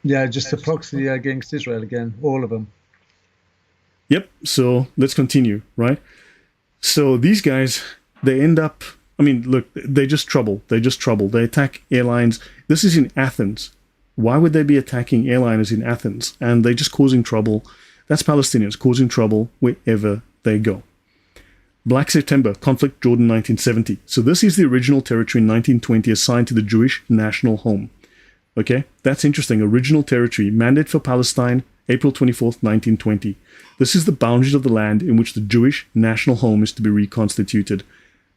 Yeah, just a proxy against Israel again, all of them. Yep, so let's continue, right? So these guys, they end up, I mean, look, they just trouble. They attack airlines. This is in Athens. Why would they be attacking airliners in Athens? And they're just causing trouble. That's Palestinians causing trouble wherever they go. Black September, conflict, Jordan, 1970. So this is the original territory in 1920 assigned to the Jewish national home. Okay, that's interesting. Original territory, mandate for Palestine, April 24th, 1920. This is the boundaries of the land in which the Jewish national home is to be reconstituted.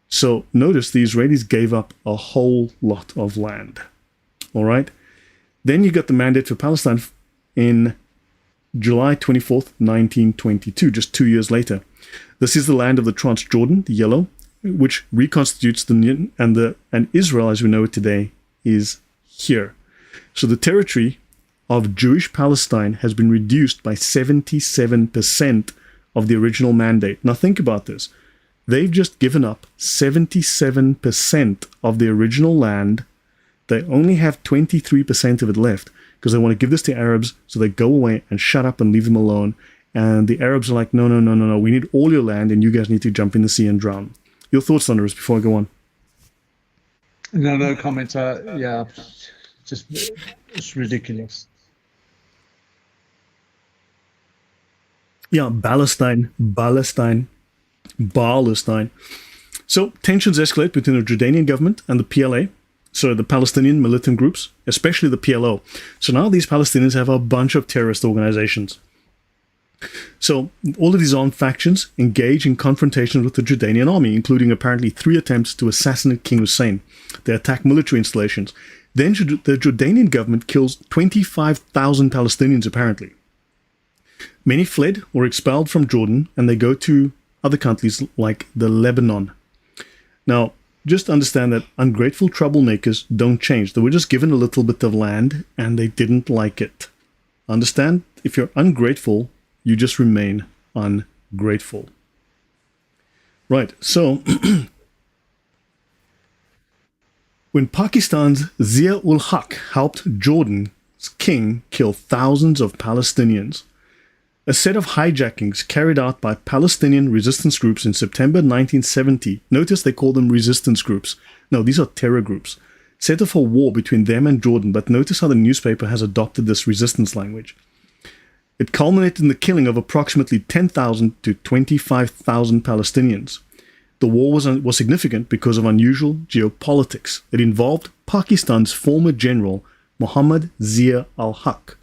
So notice the Israelis gave up a whole lot of land. All right. Then you got the mandate for Palestine in July 24th, 1922, just 2 years later. This is the land of the Transjordan, the yellow, which reconstitutes and Israel, as we know it today, is here. So the territory of Jewish Palestine has been reduced by 77% of the original mandate. Now think about this. They've just given up 77% of the original land. They only have 23% of it left because they want to give this to Arabs, so they go away and shut up and leave them alone. And the Arabs are like, no, we need all your land and you guys need to jump in the sea and drown. Your thoughts, Thunderous, before I go on? No comment. Yeah, just it's ridiculous. Yeah, Palestine. So tensions escalate between the Jordanian government and the PLA, so the Palestinian militant groups, especially the PLO. So now these Palestinians have a bunch of terrorist organizations. So all of these armed factions engage in confrontations with the Jordanian army, including apparently 3 attempts to assassinate King Hussein. They attack military installations. Then the Jordanian government kills 25,000 Palestinians apparently. Many fled or expelled from Jordan, and they go to other countries like the Lebanon. Now, just understand that ungrateful troublemakers don't change. They were just given a little bit of land, and they didn't like it. Understand? If you're ungrateful, you just remain ungrateful. Right, so when Pakistan's Zia-ul-Haq helped Jordan's king kill thousands of Palestinians, a set of hijackings carried out by Palestinian resistance groups in September 1970, notice they call them resistance groups. No, these are terror groups, set off a war between them and Jordan, but notice how the newspaper has adopted this resistance language. It culminated in the killing of approximately 10,000 to 25,000 Palestinians. The war was significant because of unusual geopolitics. It involved Pakistan's former general, Mohammad Zia-ul-Haq,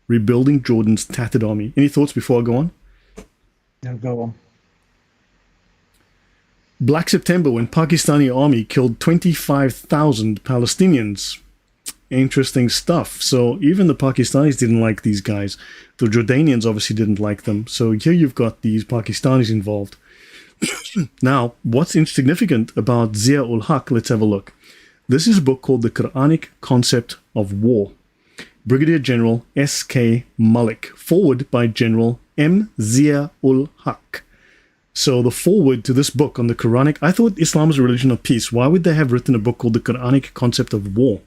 rebuilding Jordan's tattered army. Any thoughts before I go on? No, go on. Black September, when Pakistani army killed 25,000 Palestinians. Interesting stuff. So even the Pakistanis didn't like these guys. The Jordanians obviously didn't like them. So here you've got these Pakistanis involved. Now, what's significant about Zia-ul-Haq? Let's have a look. This is a book called The Quranic Concept of War. Brigadier General S.K. Malik. Forward by General M. Zia-ul-Haq. So the forward to this book on the Quranic, I thought Islam was a religion of peace. Why would they have written a book called The Quranic Concept of War?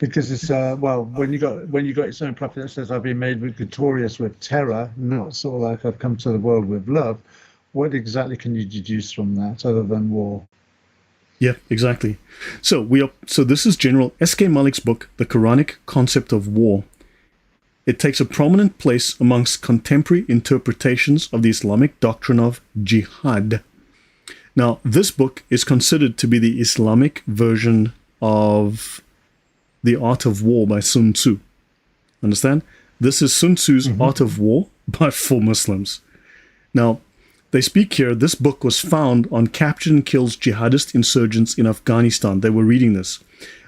because it's well, when you got its own prophet that says, "I've been made victorious with terror," not sort of like I've come to the world with love. What exactly can you deduce from that other than war? Yeah, exactly. So this is General S.K. Malik's book, The Quranic Concept of War. It takes a prominent place amongst contemporary interpretations of the Islamic doctrine of jihad. Now, this book is considered to be the Islamic version of The Art of War by Sun Tzu. Understand? This is Sun Tzu's Art of War, but for Muslims. Now, they speak here, this book was found on captured and killed jihadist insurgents in Afghanistan. They were reading this.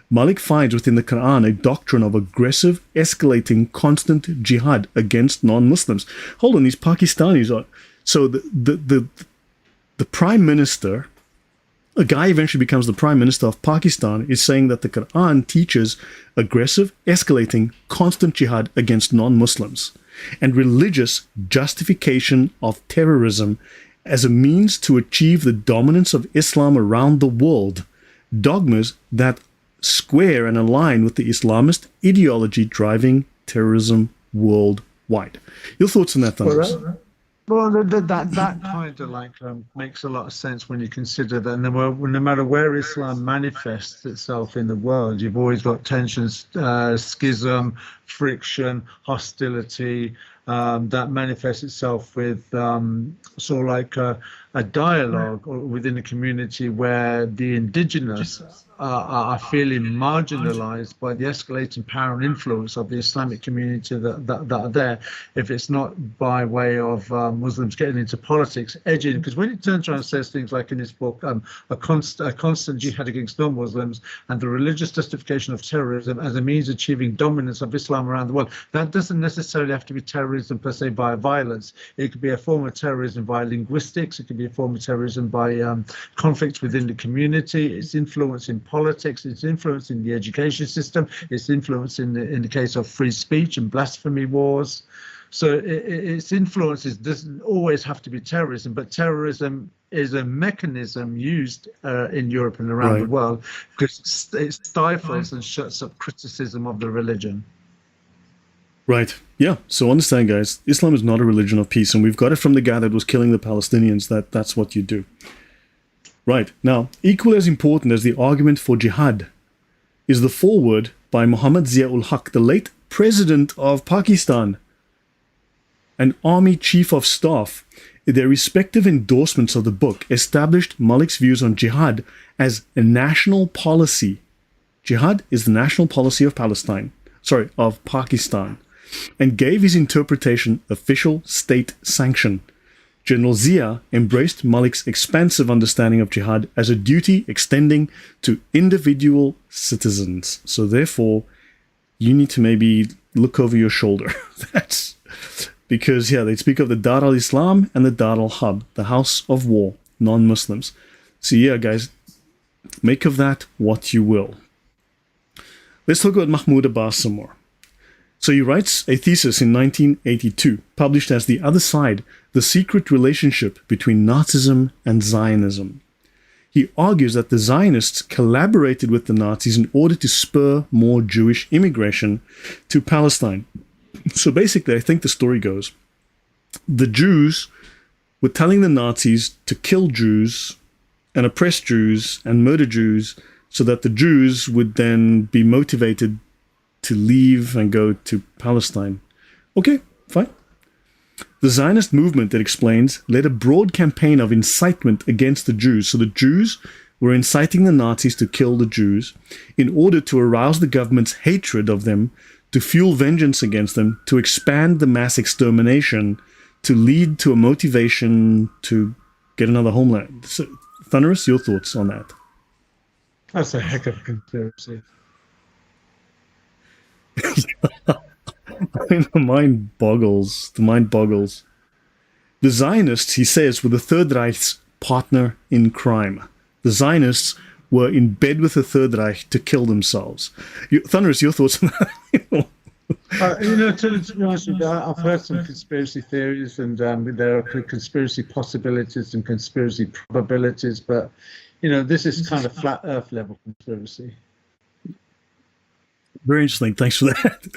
Malik finds within the Quran a doctrine of aggressive, escalating, constant jihad against non-Muslims. Hold on, these Pakistanis are... So the prime minister, a guy eventually becomes the prime minister of Pakistan, is saying that the Quran teaches aggressive, escalating, constant jihad against non-Muslims and religious justification of terrorism as a means to achieve the dominance of Islam around the world. Dogmas that square and align with the Islamist ideology driving terrorism worldwide. Your thoughts on that, Thunderous? Well, that kind of like makes a lot of sense when you consider that no matter where Islam manifests itself in the world, you've always got tensions, schism, friction, hostility, that manifests itself with sort of like a dialogue within the community where the indigenous are feeling marginalized by the escalating power and influence of the Islamic community that are there. If it's not by way of Muslims getting into politics, edging, because when he turns around and says things like in his book, a constant jihad against non-Muslims and the religious justification of terrorism as a means of achieving dominance of Islam around the world, that doesn't necessarily have to be terrorism per se by violence. It could be a form of terrorism by linguistics. It could be a form of terrorism by conflicts within the community. It's influence in politics. It's influence in the education system. It's influence in the case of free speech and blasphemy wars. So its influences doesn't always have to be terrorism, but terrorism is a mechanism used in Europe and around the world because it stifles and shuts up criticism of the religion. Right. Yeah. So understand, guys, Islam is not a religion of peace, and we've got it from the guy that was killing the Palestinians, that's what you do. Right. Now, equally as important as the argument for jihad is the foreword by Muhammad Zia-ul-Haq, the late president of Pakistan, and army chief of staff. Their respective endorsements of the book established Malik's views on jihad as a national policy. Jihad is the national policy of of Pakistan, and gave his interpretation official state sanction. General Zia embraced Malik's expansive understanding of jihad as a duty extending to individual citizens. So therefore, you need to maybe look over your shoulder. That's because, yeah, they speak of the Dar al-Islam and the Dar al-Harb, the house of war, non-Muslims. So yeah, guys, make of that what you will. Let's talk about Mahmoud Abbas some more. So he writes a thesis in 1982, published as The Other Side, The Secret Relationship Between Nazism and Zionism. He argues that the Zionists collaborated with the Nazis in order to spur more Jewish immigration to Palestine. So basically, I think the story goes, the Jews were telling the Nazis to kill Jews and oppress Jews and murder Jews so that the Jews would then be motivated to leave and go to Palestine. Okay, fine. The Zionist movement, it explains, led a broad campaign of incitement against the Jews. So the Jews were inciting the Nazis to kill the Jews in order to arouse the government's hatred of them, to fuel vengeance against them, to expand the mass extermination, to lead to a motivation to get another homeland. So, Thunderous, your thoughts on that? That's a heck of a conspiracy. I mean, the mind boggles. The Zionists, he says, were the Third Reich's partner in crime. The Zionists were in bed with the Third Reich to kill themselves. Thunderous, your thoughts on that? To be honest with you, I've heard some conspiracy theories, and there are conspiracy possibilities and conspiracy probabilities, but this is kind of flat Earth level conspiracy. Very interesting. Thanks for that.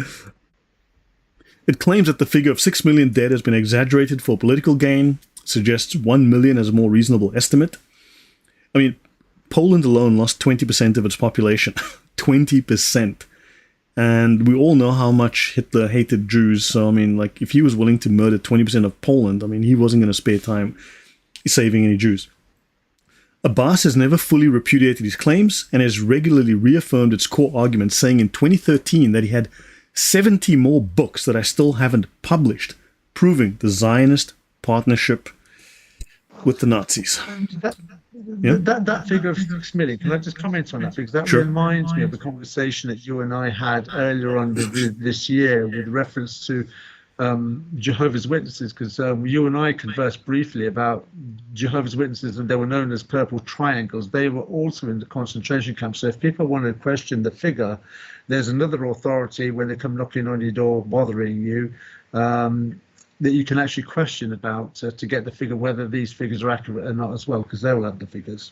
It claims that the figure of 6 million dead has been exaggerated for political gain, suggests 1 million as a more reasonable estimate. I mean, Poland alone lost 20% of its population. 20%. And we all know how much Hitler hated Jews. So, I mean, like, if he was willing to murder 20% of Poland, I mean, he wasn't going to spare time saving any Jews. Abbas has never fully repudiated his claims and has regularly reaffirmed its core arguments, saying in 2013 that he had 70 more books that I still haven't published, proving the Zionist partnership with the Nazis. That figure of 6 million, can I just comment on that? Because that reminds me of the conversation that you and I had earlier on this year with reference to Jehovah's Witnesses, because you and I conversed briefly about Jehovah's Witnesses, and they were known as purple triangles. They were also in the concentration camp. So if people want to question the figure, there's another authority when they come knocking on your door, bothering you, that you can actually question about to get the figure, whether these figures are accurate or not as well, because they will have the figures.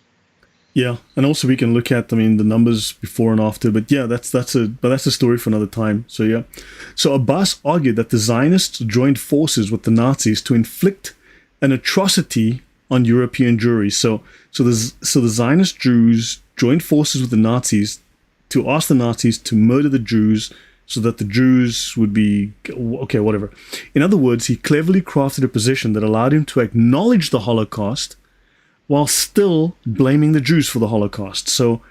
Yeah, and also we can look at, I mean, the numbers before and after, but yeah, that's a story for another time. So yeah, so Abbas argued that the Zionists joined forces with the Nazis to inflict an atrocity on European Jewry. So the Zionist Jews joined forces with the Nazis to ask the Nazis to murder the Jews, so that the Jews would be okay, whatever. In other words, he cleverly crafted a position that allowed him to acknowledge the Holocaust while still blaming the Jews for the Holocaust. So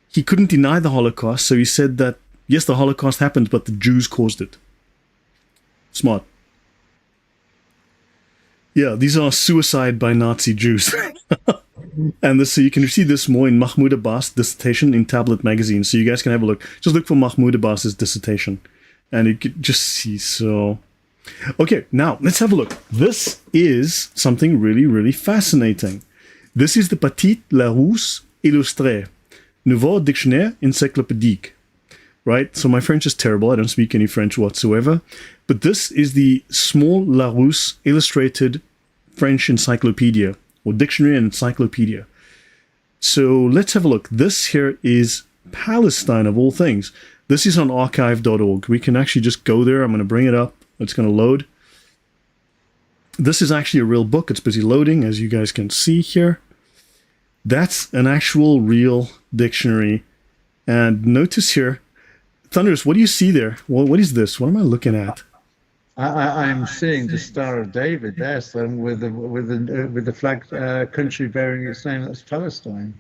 he couldn't deny the Holocaust, so he said that, yes, the Holocaust happened, but the Jews caused it. Smart. Yeah, these are suicide by Nazi Jews. And so you can see this more in Mahmoud Abbas' dissertation in Tablet magazine. So you guys can have a look. Just look for Mahmoud Abbas's dissertation. And you can just see, so... Okay, now, let's have a look. This is something really, really fascinating. This is the Petit Larousse Illustré, Nouveau Dictionnaire Encyclopédique. Right? So my French is terrible. I don't speak any French whatsoever. But this is the Small Larousse Illustrated French Encyclopedia, or Dictionary and Encyclopedia. So let's have a look. This here is Palestine, of all things. This is on archive.org. We can actually just go there. I'm going to bring it up. It's going to load. This is actually a real book. It's busy loading, as you guys can see here. That's an actual real dictionary. And notice here, Thunderous, what do you see there? Well, what is this? What am I looking at? I'm seeing the Star of David there, so with the flag country bearing its name. That's Palestine.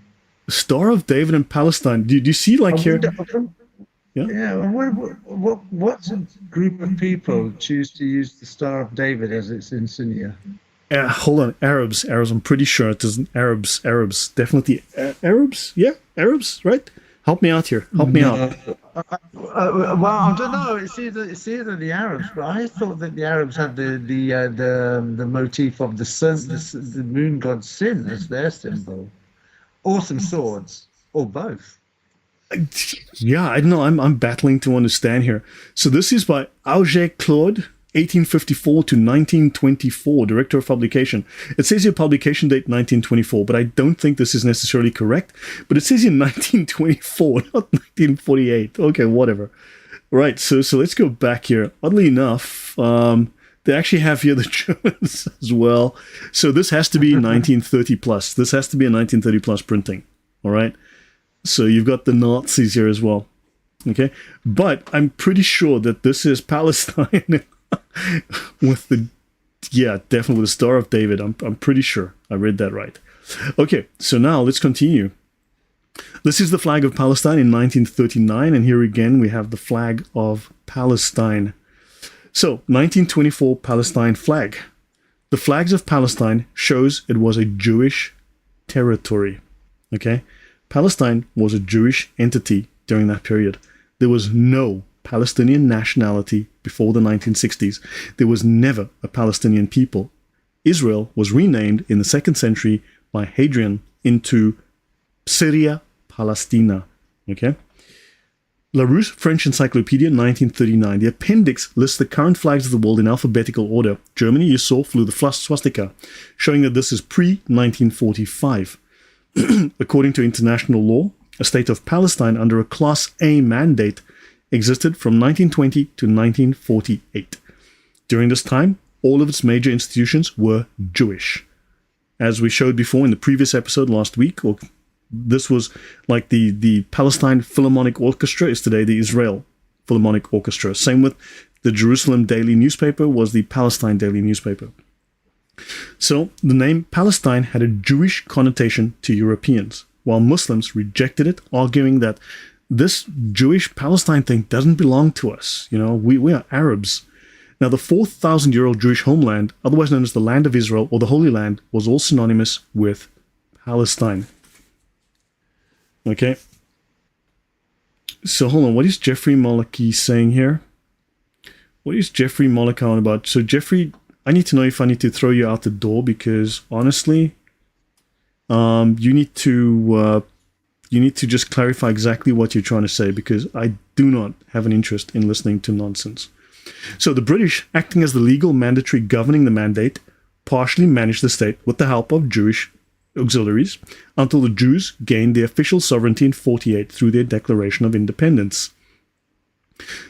The Star of David and Palestine. Do you see like here? Yeah. What group of people choose to use the Star of David as its insignia? Hold on, Arabs. I'm pretty sure it isn't Arabs. Definitely Arabs. Yeah, Arabs. Right. Help me out here. Help me out. Well, I don't know. It's either the Arabs, but I thought that the Arabs had the motif of the sun, the moon god Sin as their symbol, or some swords, or both. Yeah, I don't know. I'm battling to understand here. So this is by Auger Claude, 1854 to 1924, director of publication. It says here publication date 1924, but I don't think this is necessarily correct. But it says here 1924, not 1948. Okay, whatever. Right, so let's go back here. Oddly enough, they actually have here the Germans as well. So this has to be 1930 plus. This has to be a 1930 plus printing. All right. So you've got the Nazis here as well. Okay, but I'm pretty sure that this is Palestine. With the, yeah, definitely with the Star of David. I'm pretty sure I read that right. Okay, so now let's continue. This is the flag of Palestine in 1939, and here again we have the flag of Palestine. So, 1924 Palestine flag. The flags of Palestine shows it was a Jewish territory. Okay, Palestine was a Jewish entity during that period. There was no Palestinian nationality before the 1960s. There was never a Palestinian people. Israel was renamed in the 2nd century by Hadrian into Syria Palestina. Okay? Larousse French Encyclopedia, 1939. The appendix lists the current flags of the world in alphabetical order. Germany, you saw, flew the swastika, showing that this is pre-1945. According to international law, a state of Palestine under a Class A mandate existed from 1920 to 1948. During this time, all of its major institutions were Jewish. As we showed before in the previous episode last week, or this was like the Palestine Philharmonic Orchestra is today the Israel Philharmonic Orchestra. Same with the Jerusalem Daily Newspaper was the Palestine Daily Newspaper. So the name Palestine had a Jewish connotation to Europeans, while Muslims rejected it, arguing that this Jewish Palestine thing doesn't belong to us. You know, we are Arabs. Now, the 4,000-year-old Jewish homeland, otherwise known as the Land of Israel or the Holy Land, was all synonymous with Palestine. Okay. So hold on, what is Jeffrey Malaki saying here? What is Jeffrey Malaki on about? So Jeffrey, I need to know if I need to throw you out the door, because honestly, you need to just clarify exactly what you're trying to say, because I do not have an interest in listening to nonsense. So the British, acting as the legal mandatory governing the mandate, partially managed the state with the help of Jewish auxiliaries until the Jews gained their official sovereignty in 1948 through their Declaration of Independence.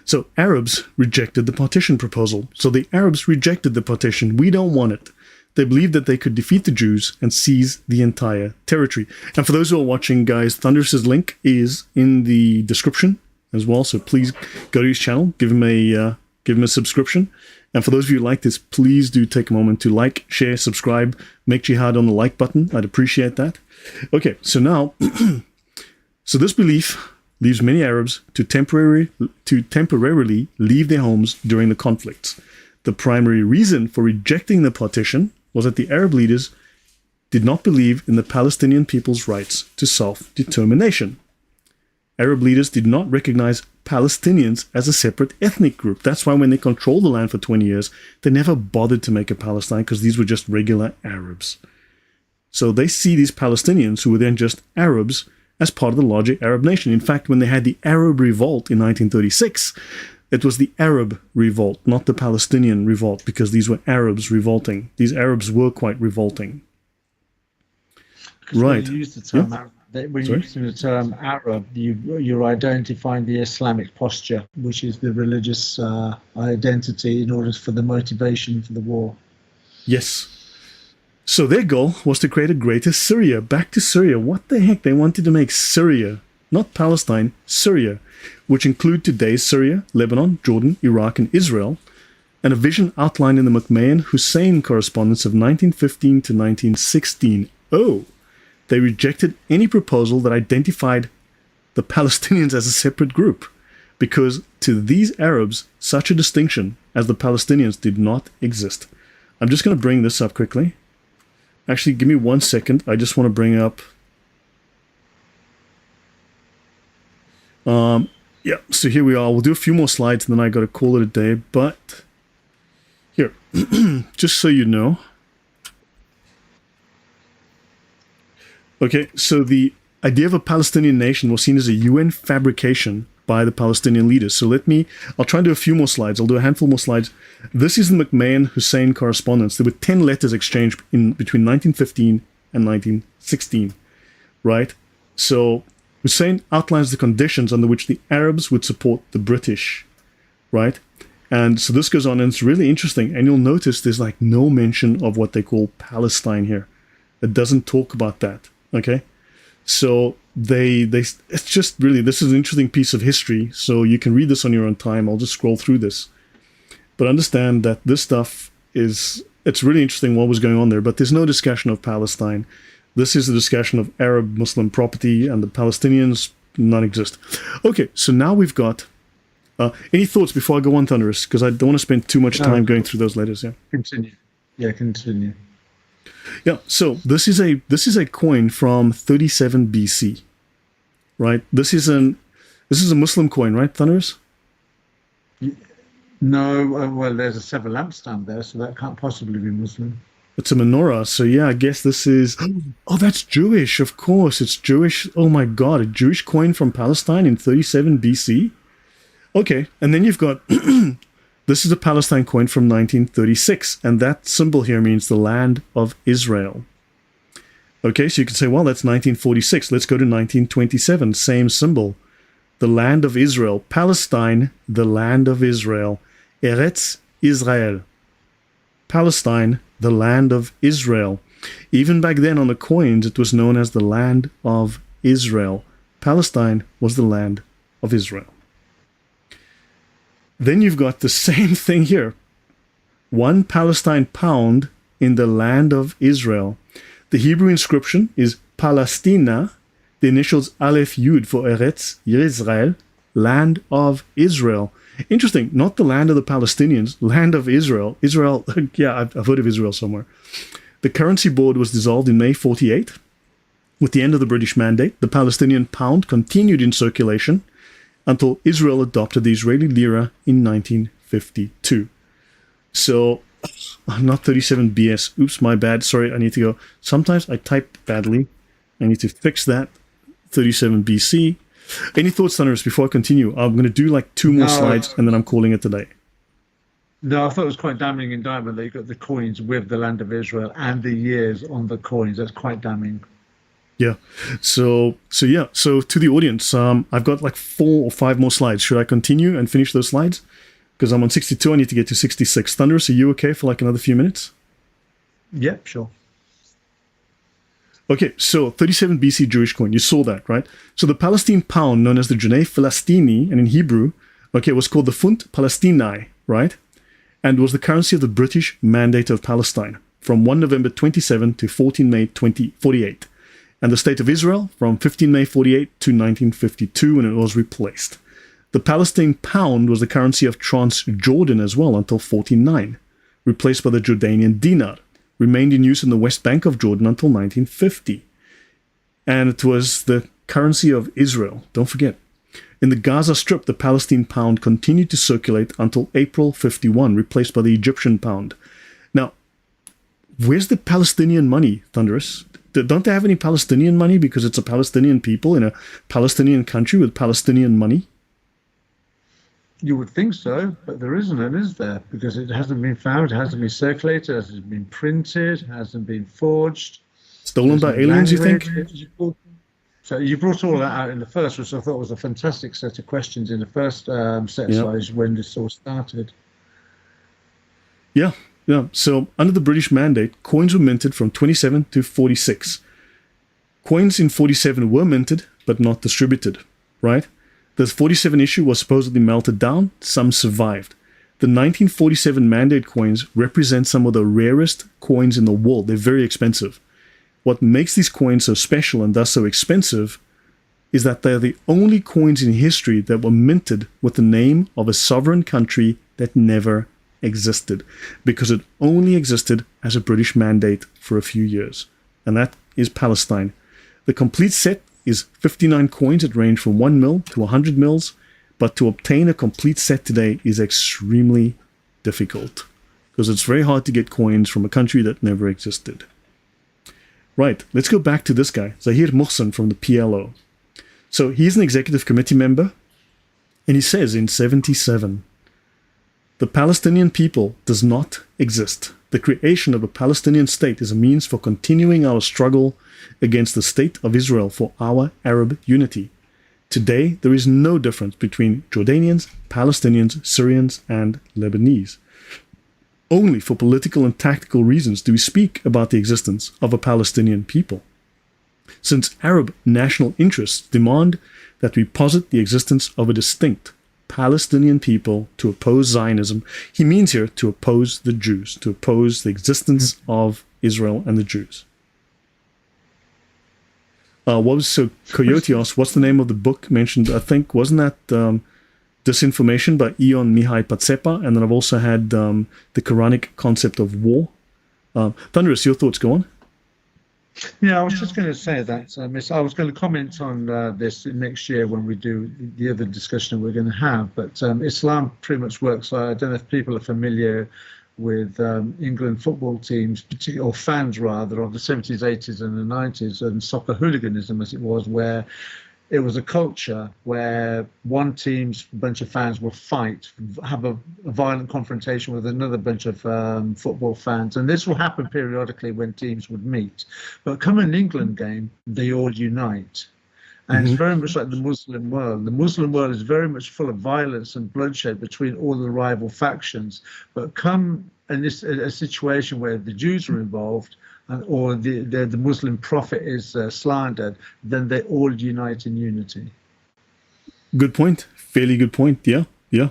So Arabs rejected the partition proposal. So the Arabs rejected the partition. We don't want it. They believed that they could defeat the Jews and seize the entire territory. And for those who are watching, guys, Thunderous's link is in the description as well. So please go to his channel, give him a subscription. And for those of you who like this, please do take a moment to like, share, subscribe, make jihad on the like button. I'd appreciate that. Okay, so now, so this belief leaves many Arabs to temporarily leave their homes during the conflicts. The primary reason for rejecting the partition was that the Arab leaders did not believe in the Palestinian people's rights to self-determination. Arab leaders did not recognize Palestinians as a separate ethnic group. That's why when they controlled the land for 20 years, they never bothered to make a Palestine, because these were just regular Arabs. So they see these Palestinians, who were then just Arabs, as part of the larger Arab nation. In fact, when they had the Arab Revolt in 1936, it was the Arab Revolt, not the Palestinian Revolt, because these were Arabs revolting. These Arabs were quite revolting. Right. When you use the term Arab, when you're using the term Arab, you're identifying the Islamic posture, which is the religious identity in order for the motivation for the war. Yes. So their goal was to create a greater Syria. Back to Syria. What the heck? They wanted to make Syria, not Palestine, Syria, which include today's Syria, Lebanon, Jordan, Iraq, and Israel, and a vision outlined in the McMahon-Hussein correspondence of 1915 to 1916. Oh, they rejected any proposal that identified the Palestinians as a separate group, because to these Arabs, such a distinction as the Palestinians did not exist. I'm just going to bring this up quickly. Actually, give me 1 second. I just want to bring up... yeah, so here we are. We'll do a few more slides and then I got to call it a day. But here, just so you know. Okay, so the idea of a Palestinian nation was seen as a UN fabrication by the Palestinian leaders. So I'll try and do a few more slides. I'll do a handful more slides. This is the McMahon-Hussein correspondence. There were 10 letters exchanged between 1915 and 1916, right? So Hussein outlines the conditions under which the Arabs would support the British, right? And so this goes on, and it's really interesting. And you'll notice there's like no mention of what they call Palestine here. It doesn't talk about that, okay? So it's just really, this is an interesting piece of history. So you can read this on your own time. I'll just scroll through this. But understand that this stuff it's really interesting what was going on there. But there's no discussion of Palestine. This is a discussion of Arab Muslim property, and the Palestinians non-exist. Okay, so now we've got... any thoughts before I go on, Thunderous? Because I don't want to spend too much time going through those letters. Yeah. Continue. Yeah, continue. Yeah, so this is a coin from 37 BC, right? This is a Muslim coin, right, Thunderous? No, well, there's a seven lampstand there, so that can't possibly be Muslim. It's a menorah, so yeah, I guess this is... Oh, that's Jewish, of course, it's Jewish. Oh my god, a Jewish coin from Palestine in 37 BC? Okay, and then you've got... This is a Palestine coin from 1936, and that symbol here means the land of Israel. Okay, so you can say, well, that's 1946. Let's go to 1927, same symbol. the land of Israel. Palestine, the land of Israel. Eretz Israel. Palestine, the land of Israel. Even back then on the coins, it was known as the land of Israel. Palestine was the land of Israel. Then you've got the same thing here. 1 Palestine pound in the land of Israel. The Hebrew inscription is Palestina, the initials Aleph Yud for Eretz Yisrael, land of Israel. Interesting, not the land of the Palestinians, land of Israel. Israel, yeah, I've heard of Israel somewhere. The currency board was dissolved in May 48. With the end of the British Mandate, the Palestinian pound continued in circulation until Israel adopted the Israeli lira in 1952. So, not 37 BS. Oops, my bad. Sorry, I need to go. Sometimes I type badly. I need to fix that. 37 BC. Any thoughts, Thunderous, before I continue? I'm going to do like 2 more slides and then I'm calling it a day. No, I thought it was quite damning indictment that you got the coins with the land of Israel and the years on the coins. That's quite damning. Yeah. So to the audience, I've got like 4 or 5 more slides. Should I continue and finish those slides? Because I'm on 62, I need to get to 66. Thunderous, are you okay for like another few minutes? Yep, sure. Okay, so 37 BC Jewish coin, you saw that, right? So the Palestine pound, known as the Jene Philistini, and in Hebrew, okay, was called the Funt Palestini, right? And was the currency of the British Mandate of Palestine from 1 November 27 to 14 May 2048. And the State of Israel from 15 May 48 to 1952 when it was replaced. The Palestine pound was the currency of Transjordan as well until 1409, replaced by the Jordanian dinar. Remained in use in the West Bank of Jordan until 1950. And it was the currency of Israel, don't forget. In the Gaza Strip, the Palestine pound continued to circulate until April 51, replaced by the Egyptian pound. Now, where's the Palestinian money, Thunderous? Don't they have any Palestinian money because it's a Palestinian people in a Palestinian country with Palestinian money? You would think so, but there isn't, and is there? Because it hasn't been found, it hasn't been circulated, it hasn't been printed, it hasn't been forged. Stolen by aliens, you think? So you brought all that out in the first, which I thought was a fantastic set of questions in the first set of slides when this all started. Yeah. So under the British Mandate, coins were minted from 27 to 46. Coins in 47 were minted, but not distributed, right? The 47 issue was supposedly melted down. Some survived. The 1947 Mandate coins represent some of the rarest coins in the world. They're very expensive. What makes these coins so special and thus so expensive is that they're the only coins in history that were minted with the name of a sovereign country that never existed, because it only existed as a British mandate for a few years. And that is Palestine. The complete set is 59 coins that range from 1 mil to 100 mils, but to obtain a complete set today is extremely difficult because it's very hard to get coins from a country that never existed. Right, let's go back to this guy, Zahir Mohsen from the PLO. So he's an executive committee member, and he says in 77, the Palestinian people does not exist. The creation of a Palestinian state is a means for continuing our struggle against the state of Israel for our Arab unity. Today, there is no difference between Jordanians, Palestinians, Syrians, and Lebanese. Only for political and tactical reasons do we speak about the existence of a Palestinian people. Since Arab national interests demand that we posit the existence of a distinct Palestinian people to oppose Zionism, he means here to oppose the Jews, to oppose the existence of Israel and the Jews. So Coyote asked, what's the name of the book mentioned? I think, wasn't that Disinformation by Ion Mihai Patsepa? And then I've also had the Quranic Concept of War. Thunderous, your thoughts, go on. Yeah, I was just going to say that, I was going to comment on this next year when we do the other discussion we're going to have, but Islam pretty much works. I don't know if people are familiar with England football teams, particularly, or fans rather, of the 70s, 80s and the 90s, and soccer hooliganism as it was, where it was a culture where one team's bunch of fans will fight, have a violent confrontation with another bunch of football fans. And this will happen periodically when teams would meet. But come an England game, they all unite. And it's very much like the Muslim world. The Muslim world is very much full of violence and bloodshed between all the rival factions. But come in a situation where the Jews are involved, or the Muslim prophet is slandered, then they all unite in unity. Good point. Fairly good point. Yeah, yeah.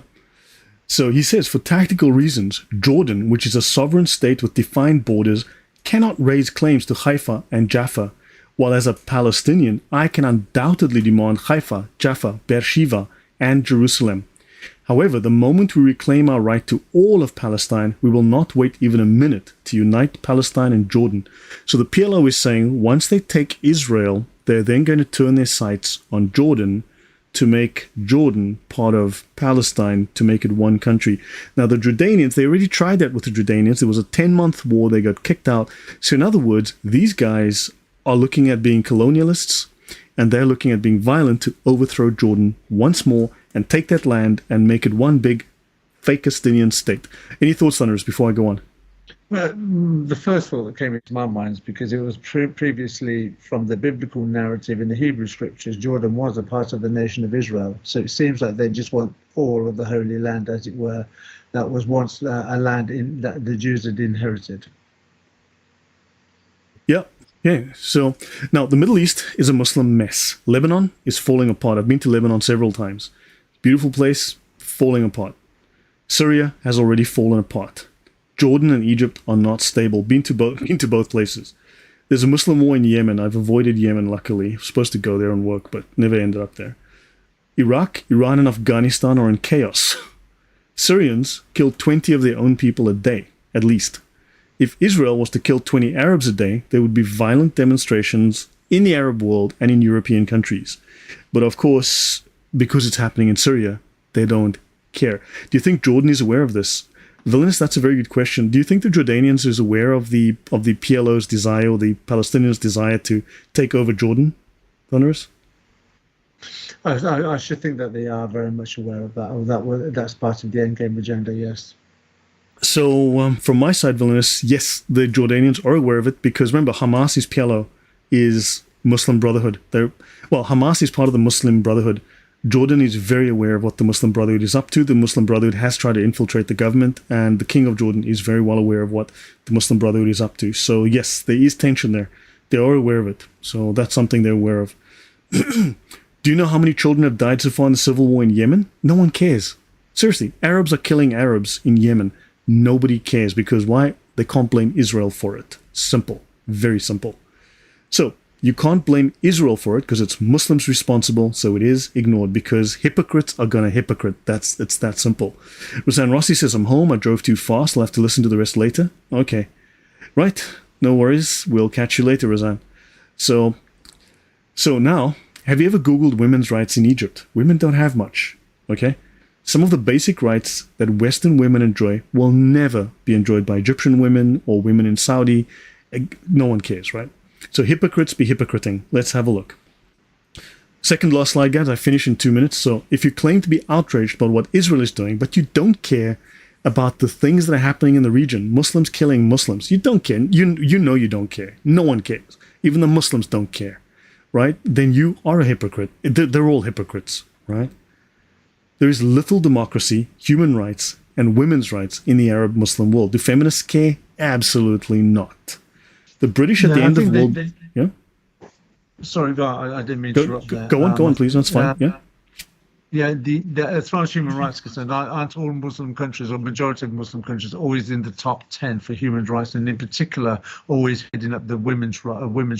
So he says, for tactical reasons, Jordan, which is a sovereign state with defined borders, cannot raise claims to Haifa and Jaffa, while as a Palestinian, I can undoubtedly demand Haifa, Jaffa, Beersheba, and Jerusalem. However, the moment we reclaim our right to all of Palestine, we will not wait even a minute to unite Palestine and Jordan. So the PLO is saying once they take Israel, they're then going to turn their sights on Jordan to make Jordan part of Palestine, to make it one country. Now, the Jordanians, they already tried that with the Jordanians. It was a 10-month war. They got kicked out. So in other words, these guys are looking at being colonialists, and they're looking at being violent to overthrow Jordan once more and take that land and make it one big fake Palestinian state. Any thoughts, Thunderous, before I go on? Well, the first thought that came into my mind is because it was previously from the biblical narrative in the Hebrew scriptures, Jordan was a part of the nation of Israel. So it seems like they just want all of the Holy Land, as it were, that was once a land that the Jews had inherited. Yeah. Yeah, so now the Middle East is a Muslim mess. Lebanon is falling apart. I've been to Lebanon several times. Beautiful place, falling apart. Syria has already fallen apart. Jordan and Egypt are not stable. Been to both places. There's a Muslim war in Yemen. I've avoided Yemen, luckily. I was supposed to go there and work, but never ended up there. Iraq, Iran, and Afghanistan are in chaos. Syrians kill 20 of their own people a day, at least. If Israel was to kill 20 Arabs a day, there would be violent demonstrations in the Arab world and in European countries. But of course, because it's happening in Syria, they don't care. Do you think Jordan is aware of this? Villainous, that's a very good question. Do you think the Jordanians is aware of the PLO's desire, or the Palestinians' desire to take over Jordan? Thunderous? I should think that they are very much aware of that, or that's part of the endgame agenda, yes. So from my side, Villainous, yes, the Jordanians are aware of it, because remember, Hamas's PLO is Muslim Brotherhood. Hamas is part of the Muslim Brotherhood. Jordan is very aware of what the Muslim Brotherhood is up to. The Muslim Brotherhood has tried to infiltrate the government, and the King of Jordan is very well aware of what the Muslim Brotherhood is up to. So yes, there is tension there. They are aware of it. So that's something they're aware of. Do you know how many children have died so far in the civil war in Yemen? No one cares. Seriously, Arabs are killing Arabs in Yemen. Nobody cares, because why? They can't blame Israel for it. Simple. Very simple. So you can't blame Israel for it because it's Muslims responsible, so it is ignored, because hypocrites are going to hypocrite. It's that simple. Roseanne Rossi says, I'm home. I drove too fast. I'll have to listen to the rest later. Okay. Right. No worries. We'll catch you later, Roseanne. So now, have you ever Googled women's rights in Egypt? Women don't have much. Okay? Some of the basic rights that Western women enjoy will never be enjoyed by Egyptian women or women in Saudi. No one cares, right? So hypocrites be hypocriting. Let's have a look. Second last slide, guys. I finish in 2 minutes. So if you claim to be outraged about what Israel is doing, but you don't care about the things that are happening in the region, Muslims killing Muslims, you don't care. You know you don't care. No one cares. Even the Muslims don't care, right? Then you are a hypocrite. They're all hypocrites, right? There is little democracy, human rights, and women's rights in the Arab Muslim world. Do feminists care? Absolutely not. The British at the end of the world... Yeah? Sorry, I didn't mean to interrupt there. Go on, please. That's fine. Yeah. Yeah, as far as human rights are concerned, aren't all Muslim countries, or majority of Muslim countries, always in the top 10 for human rights, and in particular, always heading up the women's